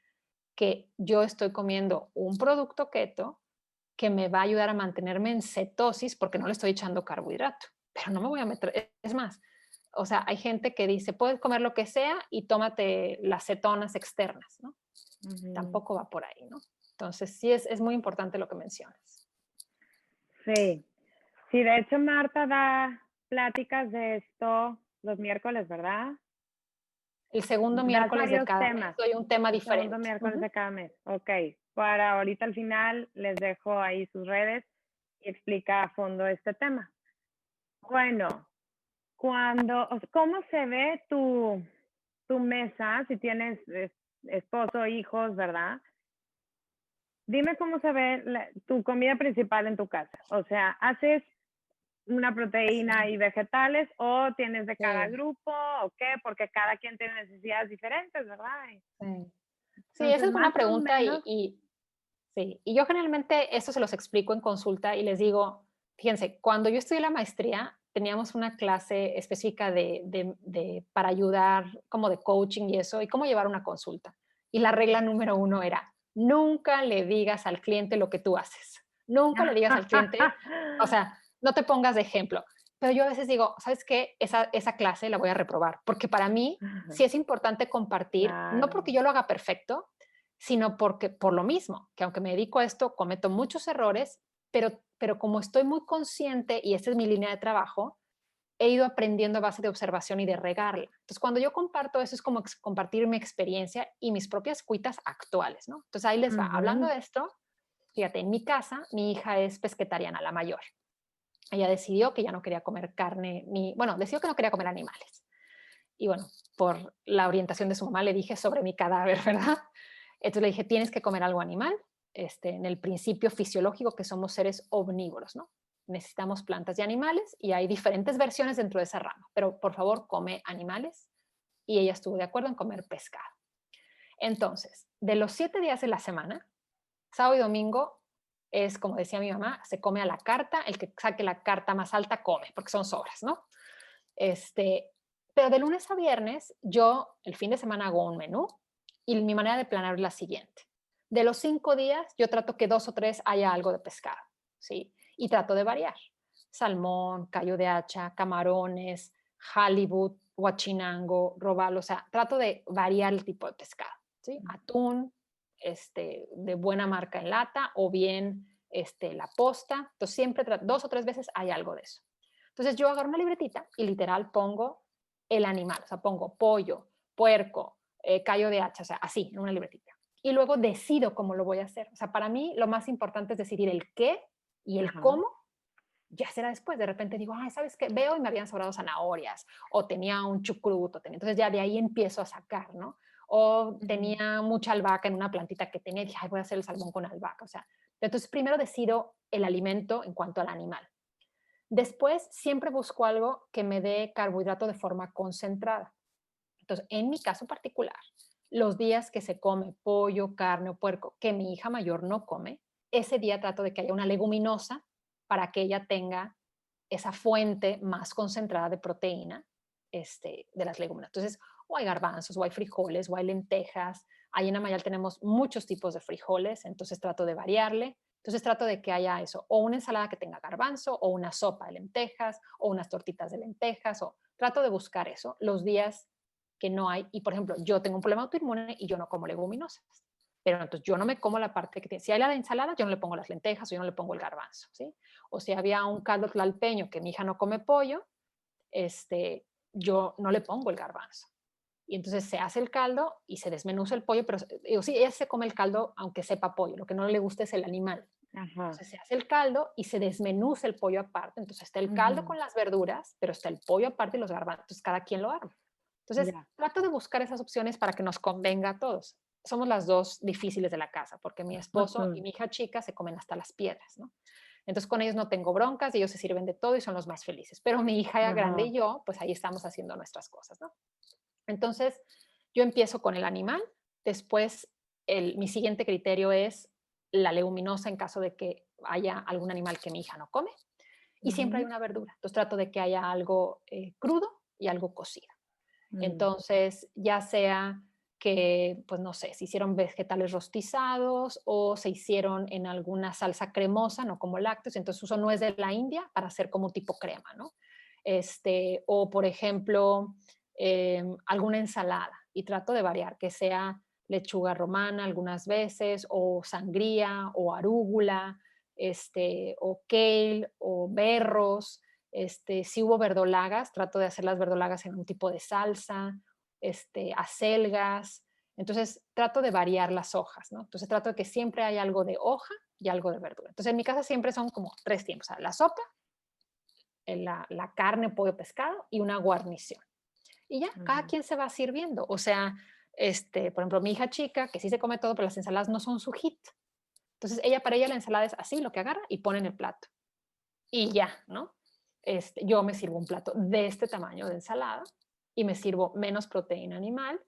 que yo estoy comiendo un producto keto que me va a ayudar a mantenerme en cetosis porque no le estoy echando carbohidrato, pero no me voy a meter, es más, o sea, hay gente que dice, puedes comer lo que sea y tómate las cetonas externas, ¿no? Tampoco va por ahí, ¿no? Entonces, sí es muy importante lo que mencionas. sí, sí, de hecho Marta da pláticas de esto los miércoles, ¿verdad? El segundo Das miércoles de varios cada mes temas, doy un tema el segundo diferente. miércoles de cada mes. Ok, para ahorita al final les dejo ahí sus redes y explica a fondo este tema. Bueno, ¿cómo se ve tu mesa si tienes esposo, hijos, verdad? Dime cómo se ve tu comida principal en tu casa. O sea, ¿haces una proteína Sí, y vegetales o tienes de cada sí, grupo o qué? Porque cada quien tiene necesidades diferentes, ¿verdad? sí. Sí, esa Entonces, es buena más o pregunta menos, sí, y yo generalmente esto se los explico en consulta y les digo, fíjense, cuando yo estudié la maestría teníamos una clase específica para ayudar como de coaching y eso, y cómo llevar una consulta. Y la regla número 1 era, nunca le digas al cliente lo que tú haces. Nunca le digas al cliente, o sea, no te pongas de ejemplo. Pero yo a veces digo, ¿sabes qué? Esa clase la voy a reprobar, porque para mí sí es importante compartir, no porque claro. yo lo haga perfecto, sino porque por lo mismo, que aunque me dedico a esto, cometo muchos errores, pero como estoy muy consciente y esta es mi línea de trabajo, he ido aprendiendo a base de observación y de regarla. Entonces, cuando yo comparto eso es como compartir mi experiencia y mis propias cuitas actuales, ¿no? Entonces, ahí les va. Hablando Ujú. de esto, fíjate, en mi casa, mi hija es pesquetariana, la mayor. Ella decidió que ya no quería comer carne, bueno, decidió que no quería comer animales. Y bueno, por la orientación de su mamá le dije sobre mi cadáver, ¿verdad? Entonces le dije, tienes que comer algo animal, en el principio fisiológico que somos seres omnívoros, ¿no? Necesitamos plantas y animales y hay diferentes versiones dentro de esa rama, pero por favor come animales y ella estuvo de acuerdo en comer pescado. Entonces, de los 7 días de la semana, sábado y domingo es, como decía mi mamá, se come a la carta, el que saque la carta más alta come, porque son sobras, ¿no? Este, Pero de lunes a viernes, yo el fin de semana hago un menú y mi manera de planear es la siguiente. De los 5 días, yo trato que 2 o 3 haya algo de pescado, ¿sí? Y trato de variar. Salmón, callo de hacha, camarones, halibut, guachinango, robalo, o sea, trato de variar el tipo de pescado, ¿sí? Atún, de buena marca en lata o bien la posta. Entonces, siempre 2 o 3 veces hay algo de eso. Entonces, yo agarro una libretita y literal pongo el animal, o sea, pongo pollo, puerco, callo de hacha, o sea, así, en una libretita. Y luego decido cómo lo voy a hacer. O sea, para mí lo más importante es decidir el qué y el cómo, ya será después. De repente digo, ay, ¿sabes qué? Veo y me habían sobrado zanahorias, o tenía un chucrut, entonces ya de ahí empiezo a sacar, ¿no? O tenía mucha albahaca en una plantita que tenía y dije, ay, voy a hacer el salmón con albahaca. O sea, entonces primero decido el alimento en cuanto al animal. Después siempre busco algo que me dé carbohidrato de forma concentrada. Entonces, en mi caso particular, los días que se come pollo, carne o puerco, que mi hija mayor no come, ese día trato de que haya una leguminosa para que ella tenga esa fuente más concentrada de proteína de las leguminosas. Entonces, o hay garbanzos, o hay frijoles, o hay lentejas. Ahí en Amayal tenemos muchos tipos de frijoles, entonces trato de variarle. Entonces trato de que haya eso, o una ensalada que tenga garbanzo, o una sopa de lentejas, o unas tortitas de lentejas, o trato de buscar eso los días que no hay. Y por ejemplo, yo tengo un problema autoinmune y yo no como leguminosas. Pero entonces yo no me como la parte que tiene. Si hay la de ensalada, yo no le pongo las lentejas o yo no le pongo el garbanzo, ¿sí? O si había un caldo tlalpeño que mi hija no come pollo, yo no le pongo el garbanzo. Y entonces se hace el caldo y se desmenuza el pollo, pero digo, sí, ella se come el caldo aunque sepa pollo, lo que no le gusta es el animal. Entonces se hace el caldo y se desmenuza el pollo aparte, entonces está el caldo con las verduras, pero está el pollo aparte y los garbanzos, cada quien lo arma. Entonces trato de buscar esas opciones para que nos convenga a todos. Somos las dos difíciles de la casa, porque mi esposo y mi hija chica se comen hasta las piedras, ¿no? Entonces con ellos no tengo broncas, ellos se sirven de todo y son los más felices. Pero mi hija grande y yo, pues ahí estamos haciendo nuestras cosas, ¿no? Entonces yo empiezo con el animal, después mi siguiente criterio es la leguminosa en caso de que haya algún animal que mi hija no come y siempre hay una verdura. Entonces trato de que haya algo crudo y algo cocido. Entonces, ya sea que, pues no sé, se hicieron vegetales rostizados o se hicieron en alguna salsa cremosa, no como lácteos, entonces uso nuez de la India para hacer como tipo crema, ¿no? O por ejemplo, alguna ensalada y trato de variar, que sea lechuga romana algunas veces, o sangría, o arúgula, o kale, o berros, si hubo verdolagas, trato de hacer las verdolagas en un tipo de salsa, acelgas. Entonces, trato de variar las hojas, ¿no? Entonces, trato de que siempre haya algo de hoja y algo de verdura. Entonces, en mi casa siempre son como 3 tiempos, o sea, la sopa, la carne, pollo, pescado y una guarnición. Y ya, cada quien se va sirviendo. O sea, por ejemplo, mi hija chica, que sí se come todo, pero las ensaladas no son su hit. Entonces, para ella la ensalada es así, lo que agarra y pone en el plato. Y ya, ¿no? Yo me sirvo un plato de este tamaño de ensalada y me sirvo menos proteína animal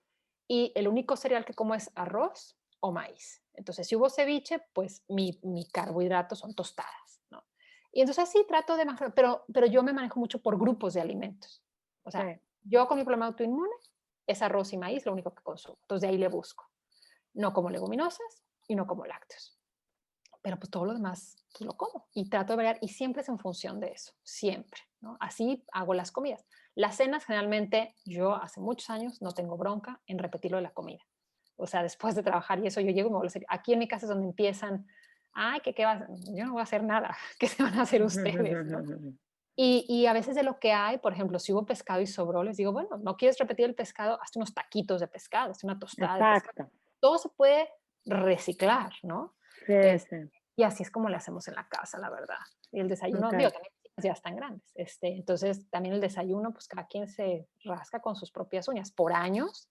y el único cereal que como es arroz o maíz. Entonces, si hubo ceviche, pues mi carbohidrato son tostadas, ¿no? Y entonces así trato de manejar, pero yo me manejo mucho por grupos de alimentos. O sea, yo con mi problema autoinmune es arroz y maíz lo único que consumo. Entonces, de ahí le busco. No como leguminosas y no como lácteos. Pero pues todo lo demás pues lo como y trato de variar y siempre es en función de eso, siempre, ¿no? Así hago las comidas. Las cenas generalmente yo hace muchos años no tengo bronca en repetir lo de la comida. O sea, después de trabajar y eso yo llego y me vuelvo a hacer. Aquí en mi casa es donde empiezan, ay, ¿qué vas? Yo no voy a hacer nada, ¿qué se van a hacer ustedes, no? Y a veces de lo que hay, por ejemplo, si hubo pescado y sobró, les digo, bueno, no quieres repetir el pescado, hazte unos taquitos de pescado, hazte una tostada de pescado. Todo se puede reciclar, ¿no? Sí, Y así es como le hacemos en la casa, la verdad. Y el desayuno, digo, también mis hijas ya están grandes. Entonces, también el desayuno, pues cada quien se rasca con sus propias uñas. Por años,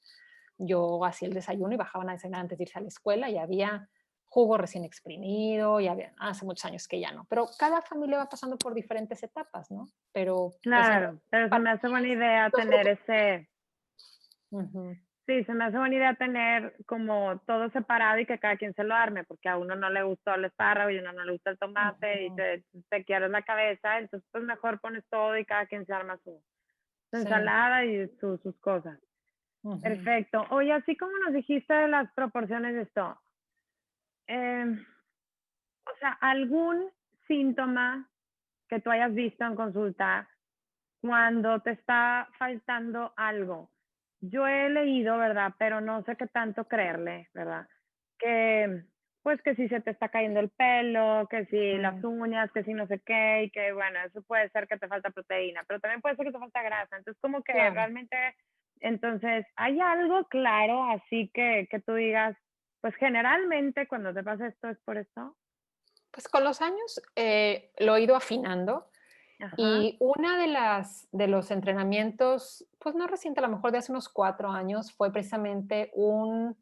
yo hacía el desayuno y bajaban a desayunar antes de irse a la escuela y había jugo recién exprimido, y había, hace muchos años que ya no. Pero cada familia va pasando por diferentes etapas, ¿no? Pero, claro, pero se me hace buena idea tener ese... Sí, se me hace buena idea tener como todo separado y que cada quien se lo arme, porque a uno no le gustó el espárrago y a uno no le gusta el tomate y te quieres la cabeza, entonces pues mejor pones todo y cada quien se arma su su Sí. ensalada y sus cosas. Ujú. Perfecto. Oye, así como nos dijiste de las proporciones de esto, o sea, algún síntoma que tú hayas visto en consulta cuando te está faltando algo. Yo he leído, ¿verdad? Pero no sé qué tanto creerle, ¿verdad? Que, pues que si se te está cayendo el pelo, que si las uñas, que si no sé qué, y que bueno, eso puede ser que te falta proteína, pero también puede ser que te falta grasa. Entonces, como que Claro. realmente, entonces, ¿hay algo claro así que tú digas, pues generalmente cuando te pasa esto es por esto? Pues con los años lo he ido afinando. Ajá. Y una de los entrenamientos, pues no reciente, a lo mejor de hace unos 4 años, fue precisamente un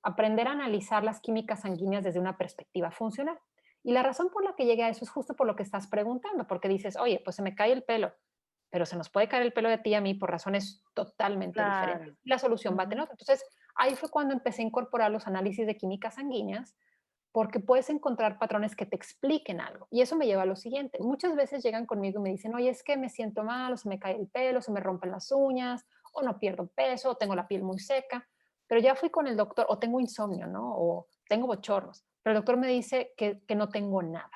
aprender a analizar las químicas sanguíneas desde una perspectiva funcional. Y la razón por la que llegué a eso es justo por lo que estás preguntando, porque dices, oye, pues se me cae el pelo, pero se nos puede caer el pelo de ti y a mí por razones totalmente diferentes. Claro. La solución va a tener Ujú. otra. Entonces, ahí fue cuando empecé a incorporar los análisis de químicas sanguíneas porque puedes encontrar patrones que te expliquen algo. Y eso me lleva a lo siguiente. Muchas veces llegan conmigo y me dicen, oye, es que me siento mal, o se me cae el pelo, se me rompen las uñas, o no pierdo peso, o tengo la piel muy seca, pero ya fui con el doctor, o tengo insomnio, ¿no? O tengo bochornos, pero el doctor me dice que no tengo nada.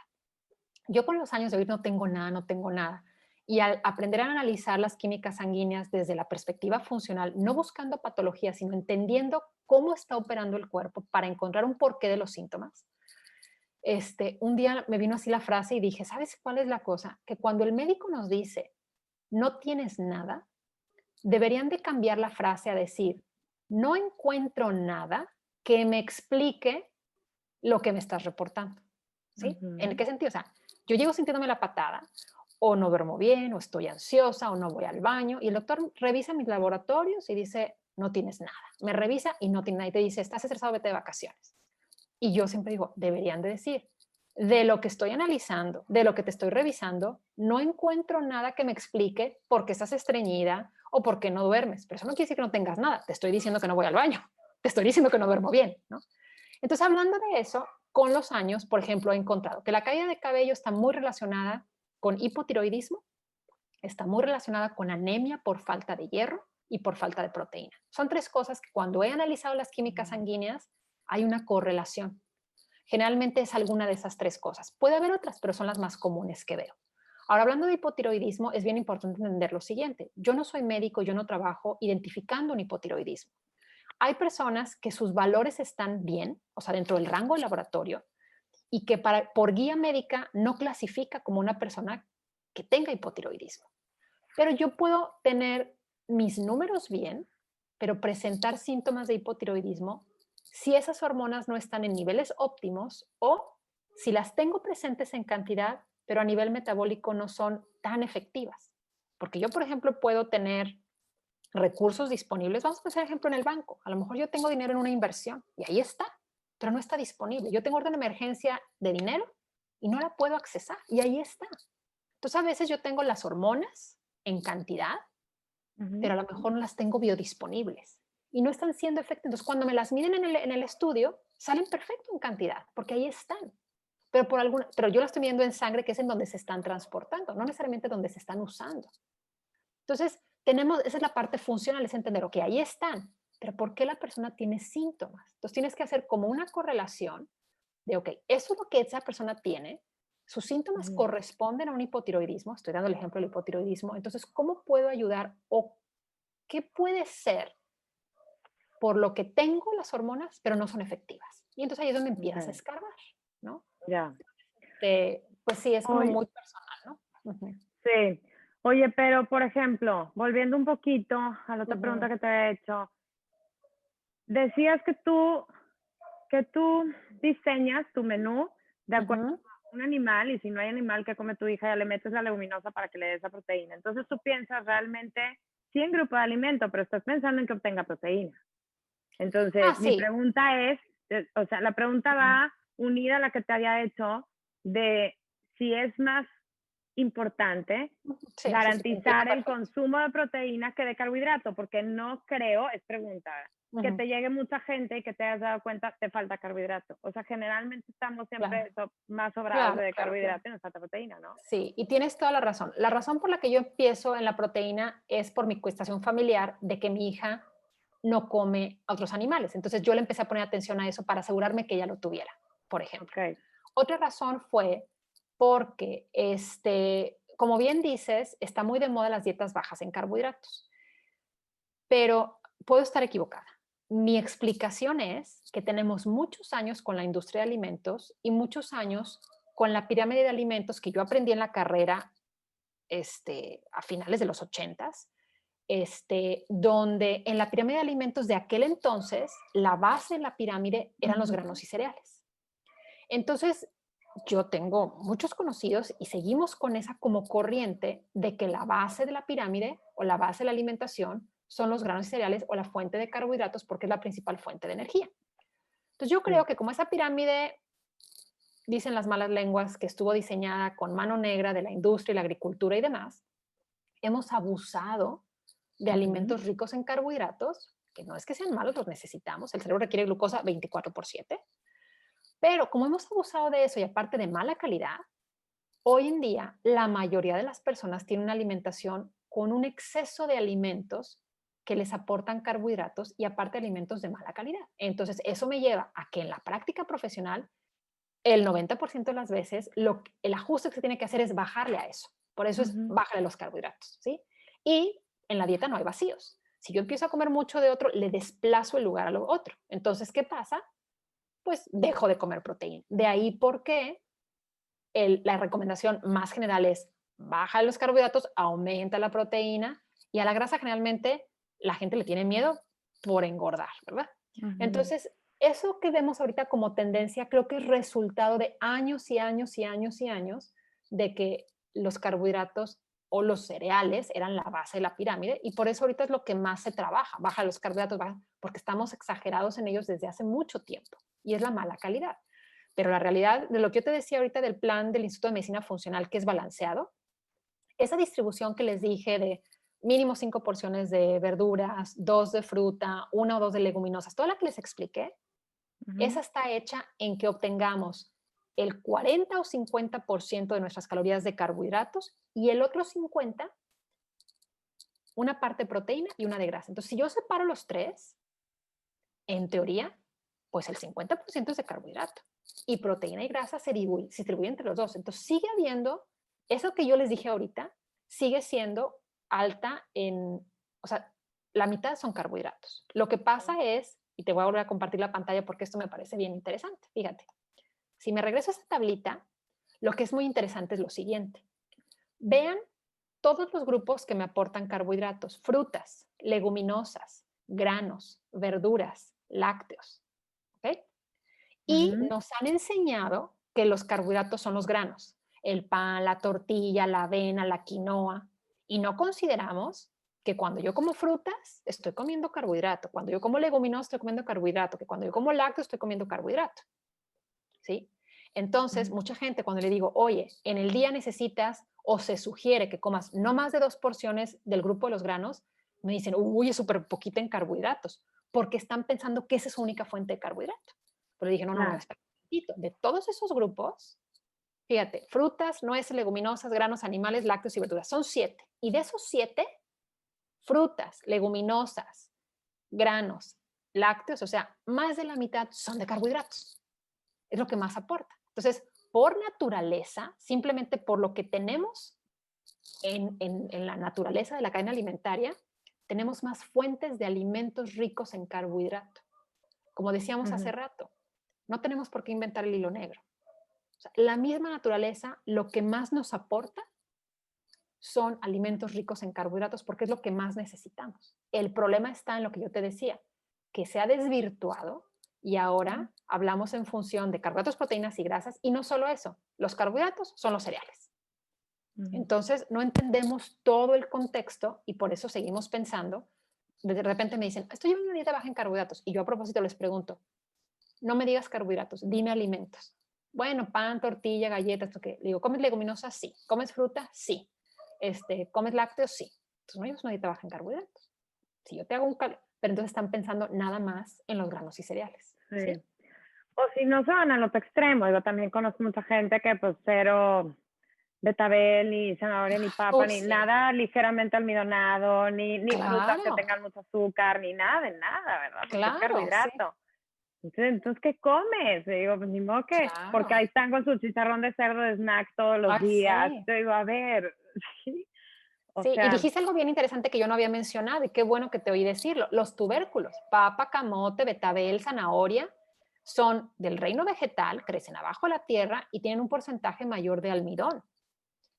Yo con los años de oír no tengo nada, no tengo nada. Y al aprender a analizar las químicas sanguíneas desde la perspectiva funcional, no buscando patología, sino entendiendo cómo está operando el cuerpo para encontrar un porqué de los síntomas, un día me vino así la frase y dije, ¿sabes cuál es la cosa? Que cuando el médico nos dice, no tienes nada, deberían de cambiar la frase a decir, no encuentro nada que me explique lo que me estás reportando. ¿Sí? ¿En Ujú. qué sentido? O sea, yo llego sintiéndome la patada, o no duermo bien, o estoy ansiosa, o no voy al baño, y el doctor revisa mis laboratorios y dice, no tienes nada. Me revisa y no tiene nada, y te dice, estás estresado, vete de vacaciones. Y yo siempre digo, deberían de decir, de lo que estoy analizando, de lo que te estoy revisando, no encuentro nada que me explique por qué estás estreñida o por qué no duermes. Pero eso no quiere decir que no tengas nada. Te estoy diciendo que no voy al baño. Te estoy diciendo que no duermo bien, ¿no? Entonces, hablando de eso, con los años, por ejemplo, he encontrado que la caída de cabello está muy relacionada con hipotiroidismo, está muy relacionada con anemia por falta de hierro y por falta de proteína. Son 3 cosas que cuando he analizado las químicas sanguíneas hay una correlación. Generalmente es alguna de esas 3 cosas. Puede haber otras, pero son las más comunes que veo. Ahora, hablando de hipotiroidismo, es bien importante entender lo siguiente. Yo no soy médico, yo no trabajo identificando un hipotiroidismo. Hay personas que sus valores están bien, o sea, dentro del rango del laboratorio, y que por guía médica no clasifica como una persona que tenga hipotiroidismo. Pero yo puedo tener mis números bien, pero presentar síntomas de hipotiroidismo si esas hormonas no están en niveles óptimos o si las tengo presentes en cantidad, pero a nivel metabólico no son tan efectivas. Porque yo, por ejemplo, puedo tener recursos disponibles. Vamos a poner ejemplo en el banco. A lo mejor yo tengo dinero en una inversión y ahí está, pero no está disponible. Yo tengo orden de emergencia de dinero y no la puedo accesar y ahí está. Entonces, a veces yo tengo las hormonas en cantidad, Ujú. pero a lo mejor no las tengo biodisponibles y no están siendo efectivas. Entonces, cuando me las miden en el estudio, salen perfecto en cantidad, porque ahí están. Pero yo las estoy midiendo en sangre, que es en donde se están transportando, no necesariamente donde se están usando. Entonces, esa es la parte funcional, es entender, ok, ahí están, pero ¿por qué la persona tiene síntomas? Entonces, tienes que hacer como una correlación de, ok, eso es lo que esa persona tiene, sus síntomas Ujú. corresponden a un hipotiroidismo, estoy dando el ejemplo del hipotiroidismo, entonces, ¿cómo puedo ayudar o qué puede ser por lo que tengo las hormonas, pero no son efectivas? Y entonces ahí es donde empiezas a Ok, escarbar, ¿no? ya. Pues sí, es como Oye, muy personal, ¿no? Ujú, sí. Oye, pero por ejemplo, volviendo un poquito a la otra pregunta ujú, que te he hecho, decías que tú diseñas tu menú de acuerdo ujú. a un animal y si no hay animal que come tu hija, ya le metes la leguminosa para que le dé esa proteína. Entonces tú piensas realmente, sí en grupo de alimento, pero estás pensando en que obtenga proteína. Ah, Entonces, mi sí. pregunta es, o sea, la pregunta Ujú, va unida a la que te había hecho de si es más importante Sí, garantizar entiendo el perfecto. consumo de proteínas que de carbohidrato, porque no creo, es pregunta, que Ujú, te llegue mucha gente y que te hayas dado cuenta te falta carbohidrato. O sea, generalmente estamos claro, siempre más sobrados claro, de claro, claro. carbohidrato y nos falta proteína, ¿no? Sí, y tienes toda la razón. La razón por la que yo empiezo en la proteína es por mi cuestión familiar de que mi hija no come a otros animales. Entonces yo le empecé a poner atención a eso para asegurarme que ella lo tuviera, por ejemplo. Ok. Otra razón fue porque, como bien dices, está muy de moda las dietas bajas en carbohidratos, pero puedo estar equivocada. Mi explicación es que tenemos muchos años con la industria de alimentos y muchos años con la pirámide de alimentos que yo aprendí en la carrera a finales de los ochentas, donde en la pirámide de alimentos de aquel entonces, la base de la pirámide eran los granos y cereales. Entonces, yo tengo muchos conocidos y seguimos con esa como corriente de que la base de la pirámide o la base de la alimentación son los granos y cereales o la fuente de carbohidratos porque es la principal fuente de energía. Entonces, yo creo Sí. que como esa pirámide, dicen las malas lenguas, que estuvo diseñada con mano negra de la industria y la agricultura y demás, hemos abusado de Ujú. alimentos ricos en carbohidratos, que no es que sean malos, los necesitamos, el cerebro requiere glucosa 24/7, pero como hemos abusado de eso y aparte de mala calidad, hoy en día la mayoría de las personas tienen una alimentación con un exceso de alimentos que les aportan carbohidratos y aparte alimentos de mala calidad. Entonces, eso me lleva a que en la práctica profesional, el 90% de las veces, el ajuste que se tiene que hacer es bajarle a eso. Por eso es Ujú. bajarle los carbohidratos, ¿sí? Y en la dieta no hay vacíos. Si yo empiezo a comer mucho de otro, le desplazo el lugar a lo otro. Entonces, ¿qué pasa? Pues dejo de comer proteína. De ahí por qué la recomendación más general es baja los carbohidratos, aumenta la proteína y a la grasa generalmente la gente le tiene miedo por engordar, ¿verdad? Ujú. Entonces, eso que vemos ahorita como tendencia creo que es resultado de años y años y años y años de que los carbohidratos o los cereales eran la base de la pirámide y por eso ahorita es lo que más se trabaja, baja los carbohidratos, porque estamos exagerados en ellos desde hace mucho tiempo y es la mala calidad. Pero la realidad de lo que yo te decía ahorita del plan del Instituto de Medicina Funcional, que es balanceado, esa distribución que les dije de mínimo 5 porciones de verduras, 2 de fruta, 1 o 2 de leguminosas, toda la que les expliqué, Ujú. esa está hecha en que obtengamos el 40 o 50% de nuestras calorías de carbohidratos y el otro 50, una parte de proteína y una de grasa. Entonces, si yo separo los tres, en teoría, pues el 50% es de carbohidrato y proteína y grasa se distribuye entre los dos. Entonces sigue habiendo, eso que yo les dije ahorita, sigue siendo alta en, o sea, la mitad son carbohidratos. Lo que pasa es, y te voy a volver a compartir la pantalla porque esto me parece bien interesante, fíjate, si me regreso a esta tablita, lo que es muy interesante es lo siguiente. Vean todos los grupos que me aportan carbohidratos, frutas, leguminosas, granos, verduras, lácteos. ¿Ok? Y Ujú. nos han enseñado que los carbohidratos son los granos, el pan, la tortilla, la avena, la quinoa, y no consideramos que cuando yo como frutas estoy comiendo carbohidrato, cuando yo como leguminosas estoy comiendo carbohidrato, que cuando yo como lácteos estoy comiendo carbohidrato, ¿sí? Entonces, Ujú. mucha gente cuando le digo, oye, en el día necesitas o se sugiere que comas no más de 2 porciones del grupo de los granos, me dicen, uy, es súper poquita en carbohidratos, porque están pensando que esa es su única fuente de carbohidrato. Pero dije, no, no, no, Claro. espera un poquito. De todos esos grupos, fíjate, frutas, nueces, leguminosas, granos, animales, lácteos y verduras, son 7. Y de esos 7, frutas, leguminosas, granos, lácteos, o sea, más de la mitad son de carbohidratos. Es lo que más aporta. Entonces, por naturaleza, simplemente por lo que tenemos en la naturaleza de la cadena alimentaria, tenemos más fuentes de alimentos ricos en carbohidrato. Como decíamos hace Ujú. rato, no tenemos por qué inventar el hilo negro. O sea, la misma naturaleza, lo que más nos aporta son alimentos ricos en carbohidratos porque es lo que más necesitamos. El problema está en lo que yo te decía, que se ha desvirtuado y ahora hablamos en función de carbohidratos, proteínas y grasas y no solo eso, los carbohidratos son los cereales. Ujú. Entonces no entendemos todo el contexto y por eso seguimos pensando, de repente me dicen, estoy en una dieta baja en carbohidratos y yo a propósito les pregunto, no me digas carbohidratos, dime alimentos. Bueno, pan, tortilla, galletas, ¿tú qué? Le digo, ¿comes leguminosas? Sí. ¿Comes fruta? Sí. ¿Comes lácteos? Sí. Entonces, no, ellos no trabajan en carbohidratos. Si yo te hago pero entonces están pensando nada más en los granos y cereales, Sí. ¿sí? O si no se van al otro extremo, yo también conozco mucha gente que pues cero betabel, ni zanahoria, ni papa, ni Sí, nada ligeramente almidonado, ni frutas que claro, tengan mucho azúcar, ni nada de nada, ¿verdad? Porque es claro, sí, carbohidrato. Entonces, ¿qué comes? Y digo, pues ni modo que, porque claro. ahí están con su chicharrón de cerdo de snack todos los Ay, días. sí. Yo digo, a ver, sí, o Sí, y sea, dijiste algo bien interesante que yo no había mencionado y qué bueno que te oí decirlo. Los tubérculos, papa, camote, betabel, zanahoria, son del reino vegetal, crecen abajo de la tierra y tienen un porcentaje mayor de almidón.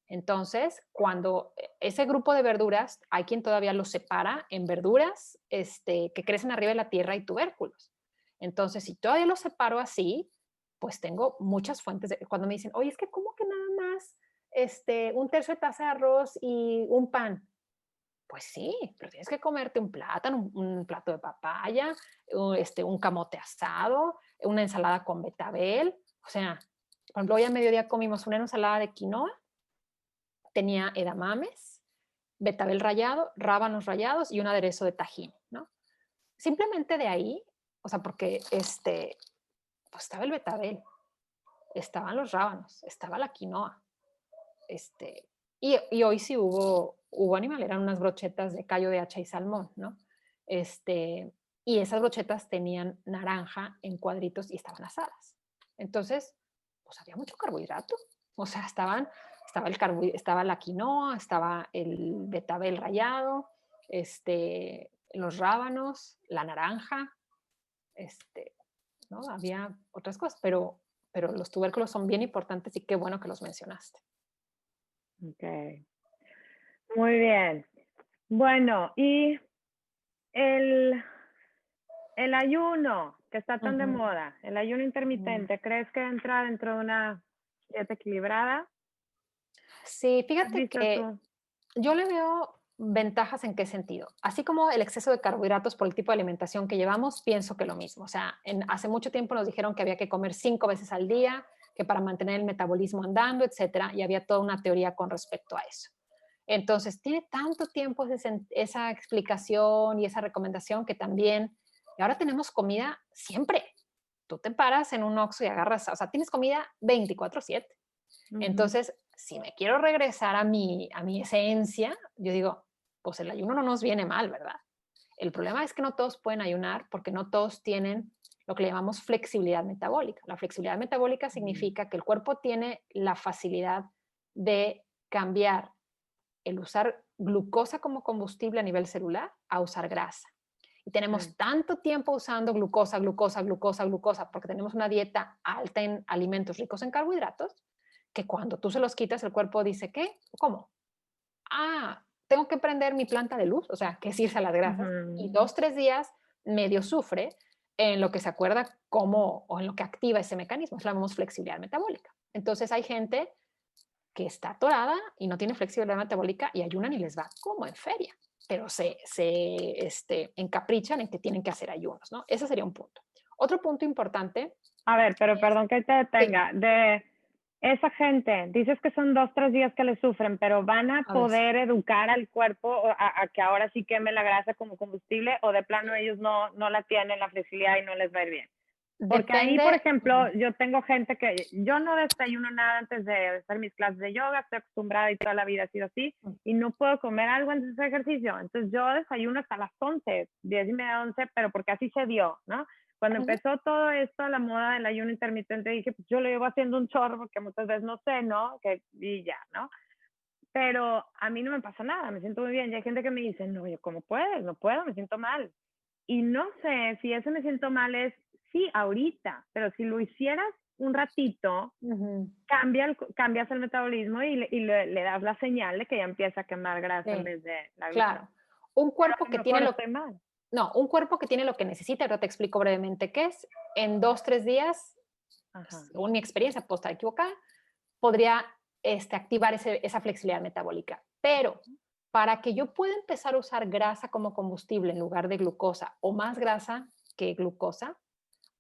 Entonces, cuando ese grupo de verduras, hay quien todavía los separa en verduras que crecen arriba de la tierra y tubérculos. Entonces, si todavía los separo así, pues tengo muchas fuentes. Cuando me dicen, oye, es que ¿cómo que nada más un tercio de taza de arroz y un pan? Pues sí, pero tienes que comerte un plátano, un plato de papaya, un camote asado, una ensalada con betabel. O sea, por ejemplo, hoy a mediodía comimos una ensalada de quinoa, tenía edamames, betabel rallado, rábanos rallados y un aderezo de tajín, ¿no? Simplemente de ahí, o sea, porque pues estaba el betabel, estaban los rábanos, estaba la quinoa, este, y hoy sí hubo animal, eran unas brochetas de callo de hacha y salmón, ¿no? Y esas brochetas tenían naranja en cuadritos y estaban asadas. Entonces, pues había mucho carbohidrato. O sea, estaba la quinoa, estaba el betabel rallado, los rábanos, la naranja, ¿no? Había otras cosas, pero los tubérculos son bien importantes y qué bueno que los mencionaste. ok, muy bien. Bueno, y el, el ayuno, que está tan de Ujú. moda, el ayuno intermitente, ¿crees que entra dentro de una dieta equilibrada? Sí, ¿Qué has fíjate visto que tú? yo le veo ventajas en qué sentido. Así como el exceso de carbohidratos por el tipo de alimentación que llevamos, pienso que lo mismo. O sea, hace mucho tiempo nos dijeron que había que comer 5 veces al día, que para mantener el metabolismo andando, etcétera, y había toda una teoría con respecto a eso. Entonces, tiene tanto tiempo esa explicación y esa recomendación que también, y ahora tenemos comida siempre. Tú te paras en un Oxxo y agarras, o sea, tienes comida 24/7. Ujú. Entonces, si me quiero regresar a mi esencia, yo digo, pues el ayuno no nos viene mal, ¿verdad? El problema es que no todos pueden ayunar porque no todos tienen lo que le llamamos flexibilidad metabólica. La flexibilidad metabólica Mm, significa que el cuerpo tiene la facilidad de cambiar el usar glucosa como combustible a nivel celular a usar grasa. Y tenemos sí. tanto tiempo usando glucosa, glucosa, glucosa, glucosa, porque tenemos una dieta alta en alimentos ricos en carbohidratos, que cuando tú se los quitas, el cuerpo dice, ¿qué? ¿Cómo? Ah, tengo que prender mi planta de luz, o sea, que es irse a las grasas, y Ujú. 2, 3 días medio sufre en lo que se acuerda cómo o en lo que activa ese mecanismo, es la llamamos flexibilidad metabólica. Entonces hay gente que está atorada y no tiene flexibilidad metabólica y ayunan y les va como en feria, pero se encaprichan en que tienen que hacer ayunos, ¿no? Ese sería un punto. Otro punto importante A ver, pero es, perdón que te sí, detenga. De esa gente, dices que son 2, 3 días que le sufren, pero ¿van a a ver, poder educar al cuerpo a que ahora sí queme la grasa como combustible o de plano ellos no la tienen la flexibilidad y no les va a ir bien? Porque ahí, por depende, ejemplo, yo tengo gente que yo no desayuno nada antes de hacer mis clases de yoga, estoy acostumbrada y toda la vida ha sido así, y no puedo comer algo antes de hacer ejercicio. Entonces yo desayuno hasta las 11, 10:30, 11, pero porque así se dio, ¿no? Cuando empezó todo esto, la moda del ayuno intermitente, dije, pues yo lo llevo haciendo un chorro porque muchas veces no sé, ¿no? Y ya, ¿no? Pero a mí no me pasa nada, me siento muy bien. Y hay gente que me dice, no, yo, ¿cómo puedes? No puedo, me siento mal. Y no sé si ese me siento mal es, sí, ahorita, pero si lo hicieras un ratito, ujú, cambias el metabolismo y le das la señal de que ya empieza a quemar grasa en sí, vez de la glucosa. claro. Un Pero cuerpo a que lo tiene mejor lo, estoy mal. no, un cuerpo que tiene lo que necesita, ahora te explico brevemente qué es, en 2, 3 días, Ajá. según mi experiencia, puedo estar equivocada, podría activar esa flexibilidad metabólica. Pero para que yo pueda empezar a usar grasa como combustible en lugar de glucosa o más grasa que glucosa,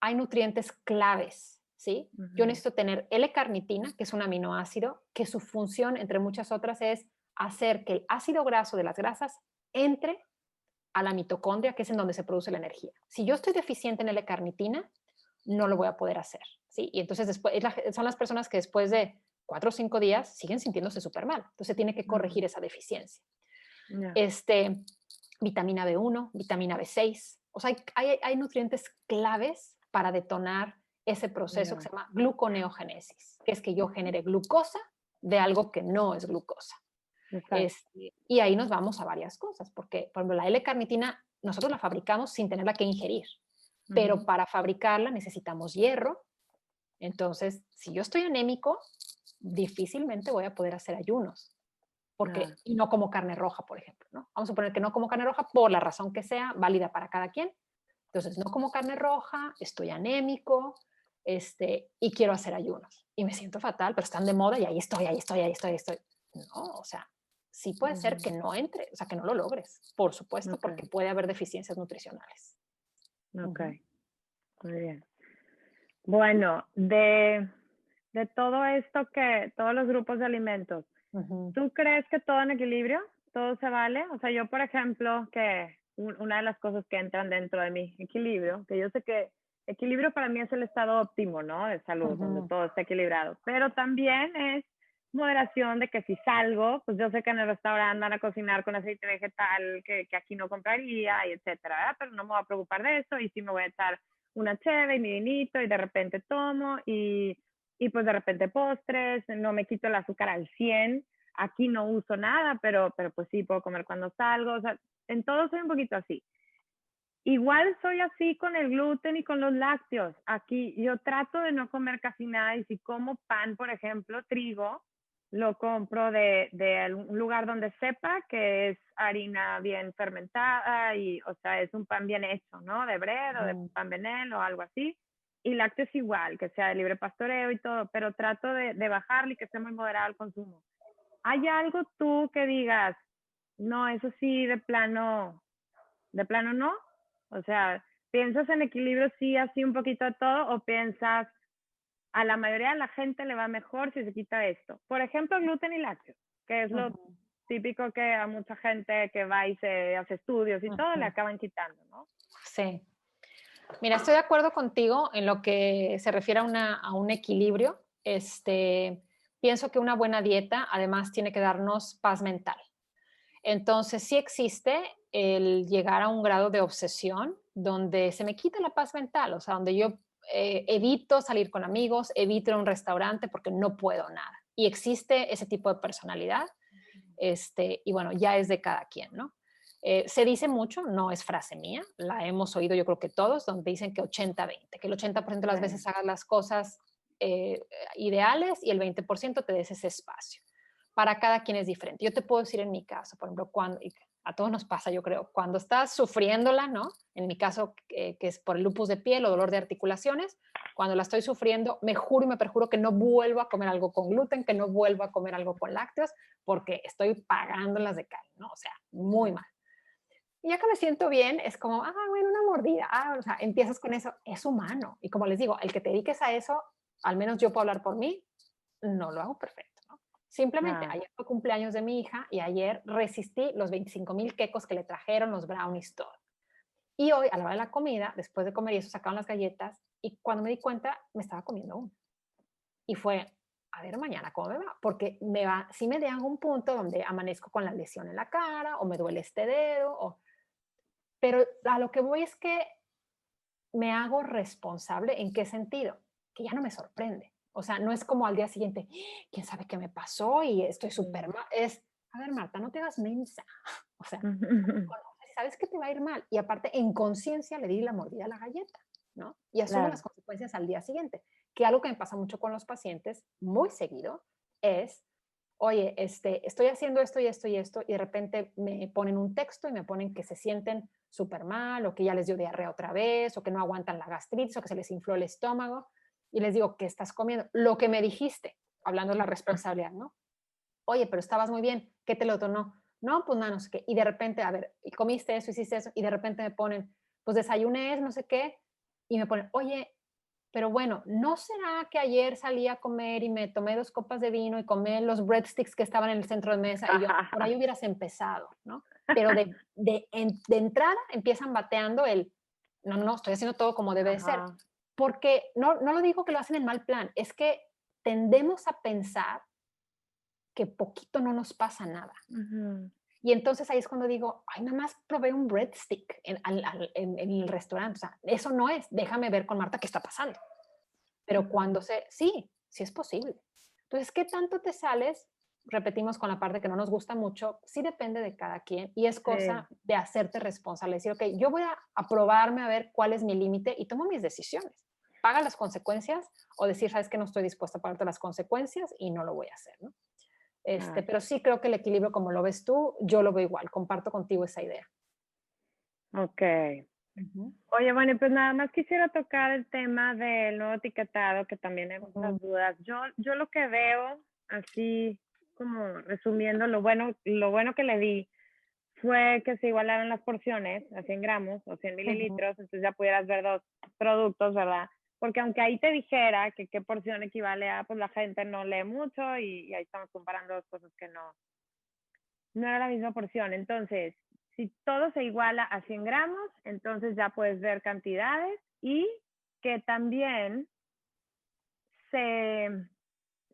hay nutrientes claves, ¿sí? Yo necesito tener L-carnitina, que es un aminoácido, que su función, entre muchas otras, es hacer que el ácido graso de las grasas entre a la mitocondria, que es en donde se produce la energía. Si yo estoy deficiente en L-carnitina, no lo voy a poder hacer, ¿sí? Y entonces después, son las personas que después de 4 o 5 días siguen sintiéndose súper mal. Entonces tiene que corregir esa deficiencia. Yeah. Vitamina B1, vitamina B6. O sea, hay nutrientes claves para detonar ese proceso que se llama gluconeogénesis, que es que yo genere glucosa de algo que no es glucosa. Y ahí nos vamos a varias cosas, porque, por ejemplo, la L-carnitina nosotros la fabricamos sin tenerla que ingerir, pero para fabricarla necesitamos hierro. Entonces, si yo estoy anémico, difícilmente voy a poder hacer ayunos. Y no como carne roja, por ejemplo, ¿no? Vamos a suponer que no como carne roja por la razón que sea, válida para cada quien. Entonces, no como carne roja, estoy anémico, y quiero hacer ayunos. Y me siento fatal, pero están de moda y ahí estoy. No, o sea, sí puede ser que no entre, o sea, que no lo logres, por supuesto, porque puede haber deficiencias nutricionales. Ok, muy bien. Bueno, de todo esto todos los grupos de alimentos, ¿tú crees que todo en equilibrio? ¿Todo se vale? O sea, yo, por ejemplo, que una de las cosas que entran dentro de mi equilibrio, que yo sé que equilibrio para mí es el estado óptimo, ¿no? De salud, donde todo está equilibrado. Pero también es moderación de que si salgo, pues yo sé que en el restaurante van a cocinar con aceite vegetal que aquí no compraría, y etcétera, ¿verdad? Pero no me voy a preocupar de eso y sí me voy a echar una cheve y mi vinito y de repente tomo y pues de repente postres, no me quito el azúcar al 100. Aquí no uso nada, pero pues sí puedo comer cuando salgo, o sea, en todo soy un poquito así. Igual soy así con el gluten y con los lácteos. Aquí yo trato de no comer casi nada y si como pan, por ejemplo, trigo, lo compro de un lugar donde sepa que es harina bien fermentada y, o sea, es un pan bien hecho, ¿no? De bread o de pan benel o algo así. Y lácteos igual, que sea de libre pastoreo y todo, pero trato de bajarle y que sea muy moderado el consumo. ¿Hay algo tú que digas, no, eso sí, de plano no? O sea, ¿piensas en equilibrio sí, así un poquito de todo o piensas a la mayoría de la gente le va mejor si se quita esto? Por ejemplo, gluten y lácteos, que es lo típico que a mucha gente que va y se hace estudios y todo le acaban quitando, ¿no? Sí. Mira, estoy de acuerdo contigo en lo que se refiere a un equilibrio. Pienso que una buena dieta además tiene que darnos paz mental. Entonces, sí existe el llegar a un grado de obsesión donde se me quita la paz mental, o sea, donde yo evito salir con amigos, evito ir a un restaurante porque no puedo nada. Y existe ese tipo de personalidad, y bueno, ya es de cada quien, ¿no? Se dice mucho, no es frase mía, la hemos oído yo creo que todos, donde dicen que 80-20, que el 80% de las veces hagas las cosas ideales y el 20% te des ese espacio. Para cada quien es diferente. Yo te puedo decir en mi caso, por ejemplo, a todos nos pasa, yo creo, cuando estás sufriéndola, ¿no? En mi caso, que es por el lupus de piel o dolor de articulaciones, cuando la estoy sufriendo, me juro y me perjuro que no vuelvo a comer algo con gluten, que no vuelvo a comer algo con lácteos, porque estoy pagándolas de cal, ¿no? O sea, muy mal. Y ya que me siento bien, es como, bueno, una mordida. O sea, empiezas con eso, es humano. Y como les digo, el que te dediques a eso, al menos yo puedo hablar por mí, no lo hago perfecto, ¿no? Simplemente, ayer fue cumpleaños de mi hija y ayer resistí los 25,000 quecos que le trajeron, los brownies, todo. Y hoy, a la hora de la comida, después de comer y eso, sacaron las galletas y cuando me di cuenta, me estaba comiendo uno. Y fue, a ver mañana cómo me va, porque sí me da un punto donde amanezco con la lesión en la cara o me duele este dedo, pero a lo que voy es que me hago responsable. ¿En qué sentido? Que ya no me sorprende. O sea, no es como al día siguiente, quién sabe qué me pasó y estoy súper mal. Es, a ver, Marta, no te hagas mensa. O sea, sabes que te va a ir mal. Y aparte, en conciencia le di la mordida a la galleta, ¿no? Y asumo las consecuencias al día siguiente. Que algo que me pasa mucho con los pacientes, muy seguido, es, oye, estoy haciendo esto y esto y esto, y de repente me ponen un texto y me ponen que se sienten súper mal, o que ya les dio diarrea otra vez, o que no aguantan la gastritis, o que se les infló el estómago, y les digo, ¿qué estás comiendo? Lo que me dijiste, hablando de la responsabilidad, ¿no? Oye, pero estabas muy bien, ¿qué te lo donó? No, pues nada, no sé qué. Y de repente, a ver, comiste eso, hiciste eso, y de repente me ponen, pues desayuné, no sé qué, y me ponen, oye, pero bueno, ¿no será que ayer salí a comer y me tomé 2 copas de vino y comí los breadsticks que estaban en el centro de mesa? Y yo, por ahí hubieras empezado, ¿no? Pero de entrada empiezan bateando el, no, no, estoy haciendo todo como debe de ser. Ajá. Porque no lo digo que lo hacen en mal plan, es que tendemos a pensar que poquito no nos pasa nada. Ujú. Y entonces ahí es cuando digo, ay, nada más probé un breadstick en el restaurante. O sea, eso no es, déjame ver con Marta qué está pasando. Pero cuando sí, sí es posible. Entonces, ¿qué tanto te sales? Repetimos con la parte que no nos gusta mucho, sí depende de cada quien y es cosa Sí, de hacerte responsable, decir, ok, yo voy a probarme a ver cuál es mi límite y tomo mis decisiones. Paga las consecuencias o decir, sabes que no estoy dispuesta a pagarte las consecuencias y no lo voy a hacer, ¿no? claro. Pero sí creo que el equilibrio, como lo ves tú, yo lo veo igual, comparto contigo esa idea. Ok. Ujú, Oye, bueno, y pues nada más quisiera tocar el tema del nuevo etiquetado, que también hay muchas ujú, dudas. Yo lo que veo, así como resumiendo, lo bueno que le di fue que se igualaron las porciones a 100 gramos o 100 ujú. mililitros, entonces ya pudieras ver dos productos, ¿verdad? Porque aunque ahí te dijera que qué porción equivale a, pues la gente no lee mucho y ahí estamos comparando dos cosas que no era la misma porción. Entonces, si todo se iguala a 100 gramos, entonces ya puedes ver cantidades y que también se,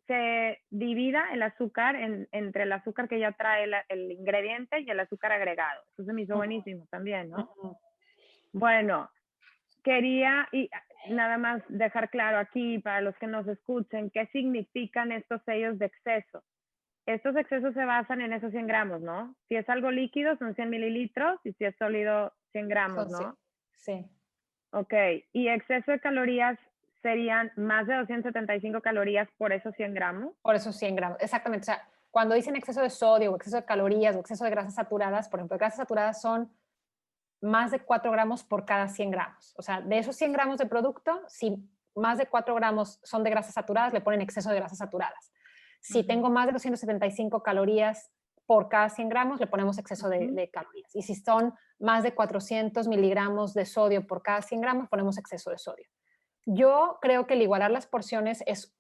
se divida el azúcar entre el azúcar que ya trae el ingrediente y el azúcar agregado. Eso se me hizo Ujú, buenísimo también, ¿no? ujú. Bueno, quería y nada más dejar claro aquí para los que nos escuchen qué significan estos sellos de exceso. Estos excesos se basan en esos 100 gramos, ¿no? Si es algo líquido son 100 mililitros y si es sólido 100 gramos, Son sí, ¿no? sí. Ok, y exceso de calorías serían más de 275 calorías por esos 100 gramos. Por eso 100 gramos, exactamente. O sea, cuando dicen exceso de sodio o exceso de calorías o exceso de grasas saturadas, por ejemplo, grasas saturadas son más de 4 gramos por cada 100 gramos. O sea, de esos 100 gramos de producto, si más de 4 gramos son de grasas saturadas, le ponen exceso de grasas saturadas. Si Ujú, tengo más de 275 calorías por cada 100 gramos, le ponemos exceso ujú. de calorías. Y si son más de 400 miligramos de sodio por cada 100 gramos, ponemos exceso de sodio. Yo creo que el igualar las porciones es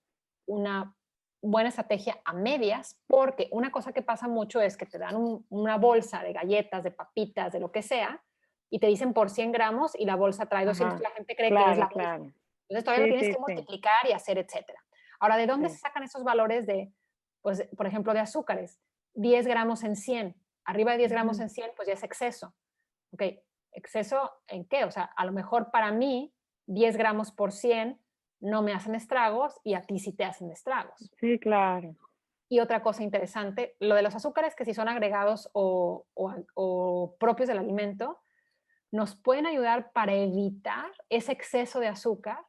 una buena estrategia a medias, porque una cosa que pasa mucho es que te dan una bolsa de galletas, de papitas, de lo que sea, y te dicen por 100 gramos y la bolsa trae 200 y Ajá, la gente cree que es claro, la bolsa. claro. Entonces todavía lo Sí, tienes sí, que sí, multiplicar y hacer, etcétera. Ahora, ¿de dónde se sí. sacan esos valores de, pues, por ejemplo, de azúcares? 10 gramos en 100. Arriba de 10 gramos Ujú. en 100, pues ya es exceso. ¿Ok? ¿Exceso en qué? O sea, a lo mejor para mí 10 gramos por 100 no me hacen estragos y a ti sí te hacen estragos. Sí, claro. Y otra cosa interesante, lo de los azúcares que si son agregados o propios del alimento, nos pueden ayudar para evitar ese exceso de azúcar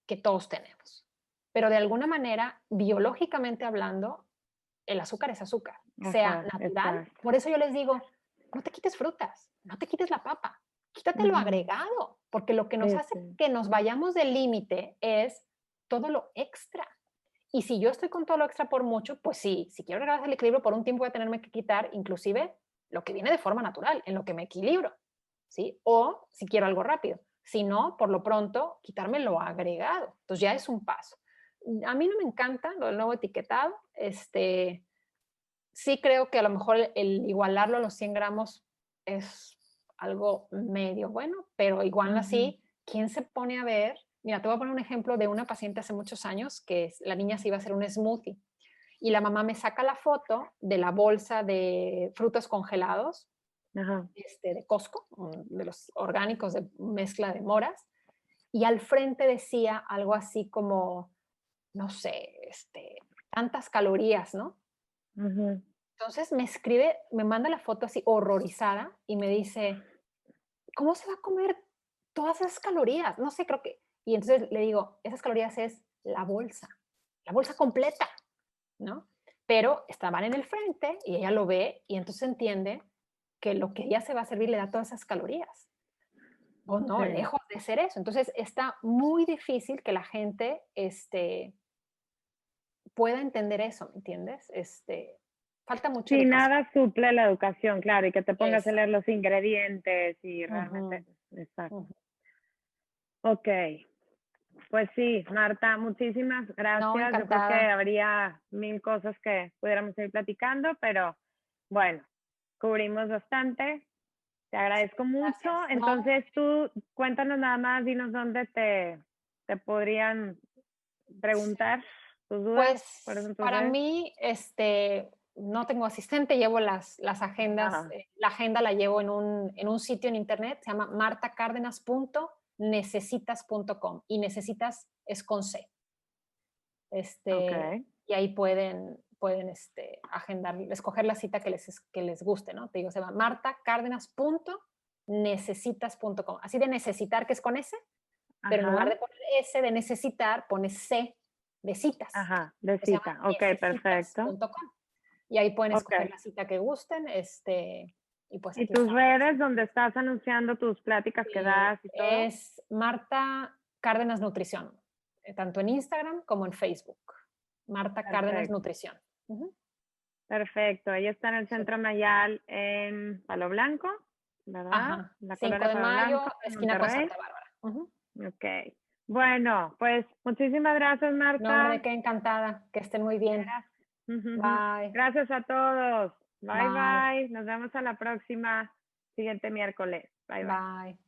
que todos tenemos. Pero de alguna manera, biológicamente hablando, el azúcar es azúcar, sea Ajá, natural. exacto. Por eso yo les digo, no te quites frutas, no te quites la papa, quítate lo Ujú. agregado, porque lo que nos Sí, hace sí. que nos vayamos del límite es todo lo extra. Y si yo estoy con todo lo extra por mucho, pues sí, si quiero regresar al equilibrio por un tiempo voy a tenerme que quitar inclusive lo que viene de forma natural, en lo que me equilibro, ¿sí? O si quiero algo rápido. Si no, por lo pronto, quitarme lo agregado. Entonces ya es un paso. A mí no me encanta lo del nuevo etiquetado. Sí creo que a lo mejor el igualarlo a los 100 gramos es algo medio bueno, pero igual Ujú. así, ¿quién se pone a ver? Mira, te voy a poner un ejemplo de una paciente hace muchos años que la niña se iba a hacer un smoothie y la mamá me saca la foto de la bolsa de frutos congelados Ajá. de Costco, de los orgánicos de mezcla de moras, y al frente decía algo así como, no sé, tantas calorías, ¿no? Ujú. Entonces me escribe, me manda la foto así horrorizada y me dice, ¿cómo se va a comer todas esas calorías? No sé, creo que... Y entonces le digo, esas calorías es la bolsa completa, ¿no? Pero estaban en el frente y ella lo ve y entonces entiende que lo que ella se va a servir le da todas esas calorías. O no, Sí. lejos de ser eso. Entonces está muy difícil que la gente pueda entender eso, ¿me entiendes? Falta mucha Sí, educación. nada suple la educación, claro, y que te pongas a Esa. leer los ingredientes y realmente, Ujú, exacto. ujú. Ok, Pues sí, Marta, muchísimas gracias. Yo creo que encantada. habría 1000 cosas que pudiéramos ir platicando, pero bueno, cubrimos bastante. Te agradezco mucho. Gracias. No, Entonces tú cuéntanos nada más, dinos dónde te podrían preguntar tus dudas, cuáles pues son tus para redes. mí, no tengo asistente, llevo las agendas. Ajá, La agenda la llevo en un sitio en internet, se llama martacardenas.necesitas.com y necesitas es con C. ok. Y ahí pueden agendar, escoger la cita que les guste, ¿no? Te digo, se llama martacardenas.necesitas.com. Así de necesitar, que es con S, pero en lugar Ajá, de poner S de necesitar, pones C de citas, ajá, de que se llama cita. Ok, perfecto. necesitas.com. Y ahí pueden Ok. escoger la cita que gusten, y pues ¿Y aquí tus estamos. redes donde estás anunciando tus pláticas que das y todo? Es Marta Cárdenas Nutrición, tanto en Instagram como en Facebook. Marta Cárdenas Perfecto. Nutrición. Ujú. Perfecto. Ella está en el Súper. Centro Mayal en Palo Blanco, ¿verdad? Ajá. La 5 colonia de Palo mayo, Blanco, en esquina con Monterrey. Santa Bárbara. Ujú. Ok. Bueno, pues muchísimas gracias, No, hombre, Marta. de qué encantada. Que estén muy bien. Gracias. Bye. Gracias a todos. Bye, Bye. bye. Nos vemos a la próxima, siguiente miércoles. Bye, bye. Bye.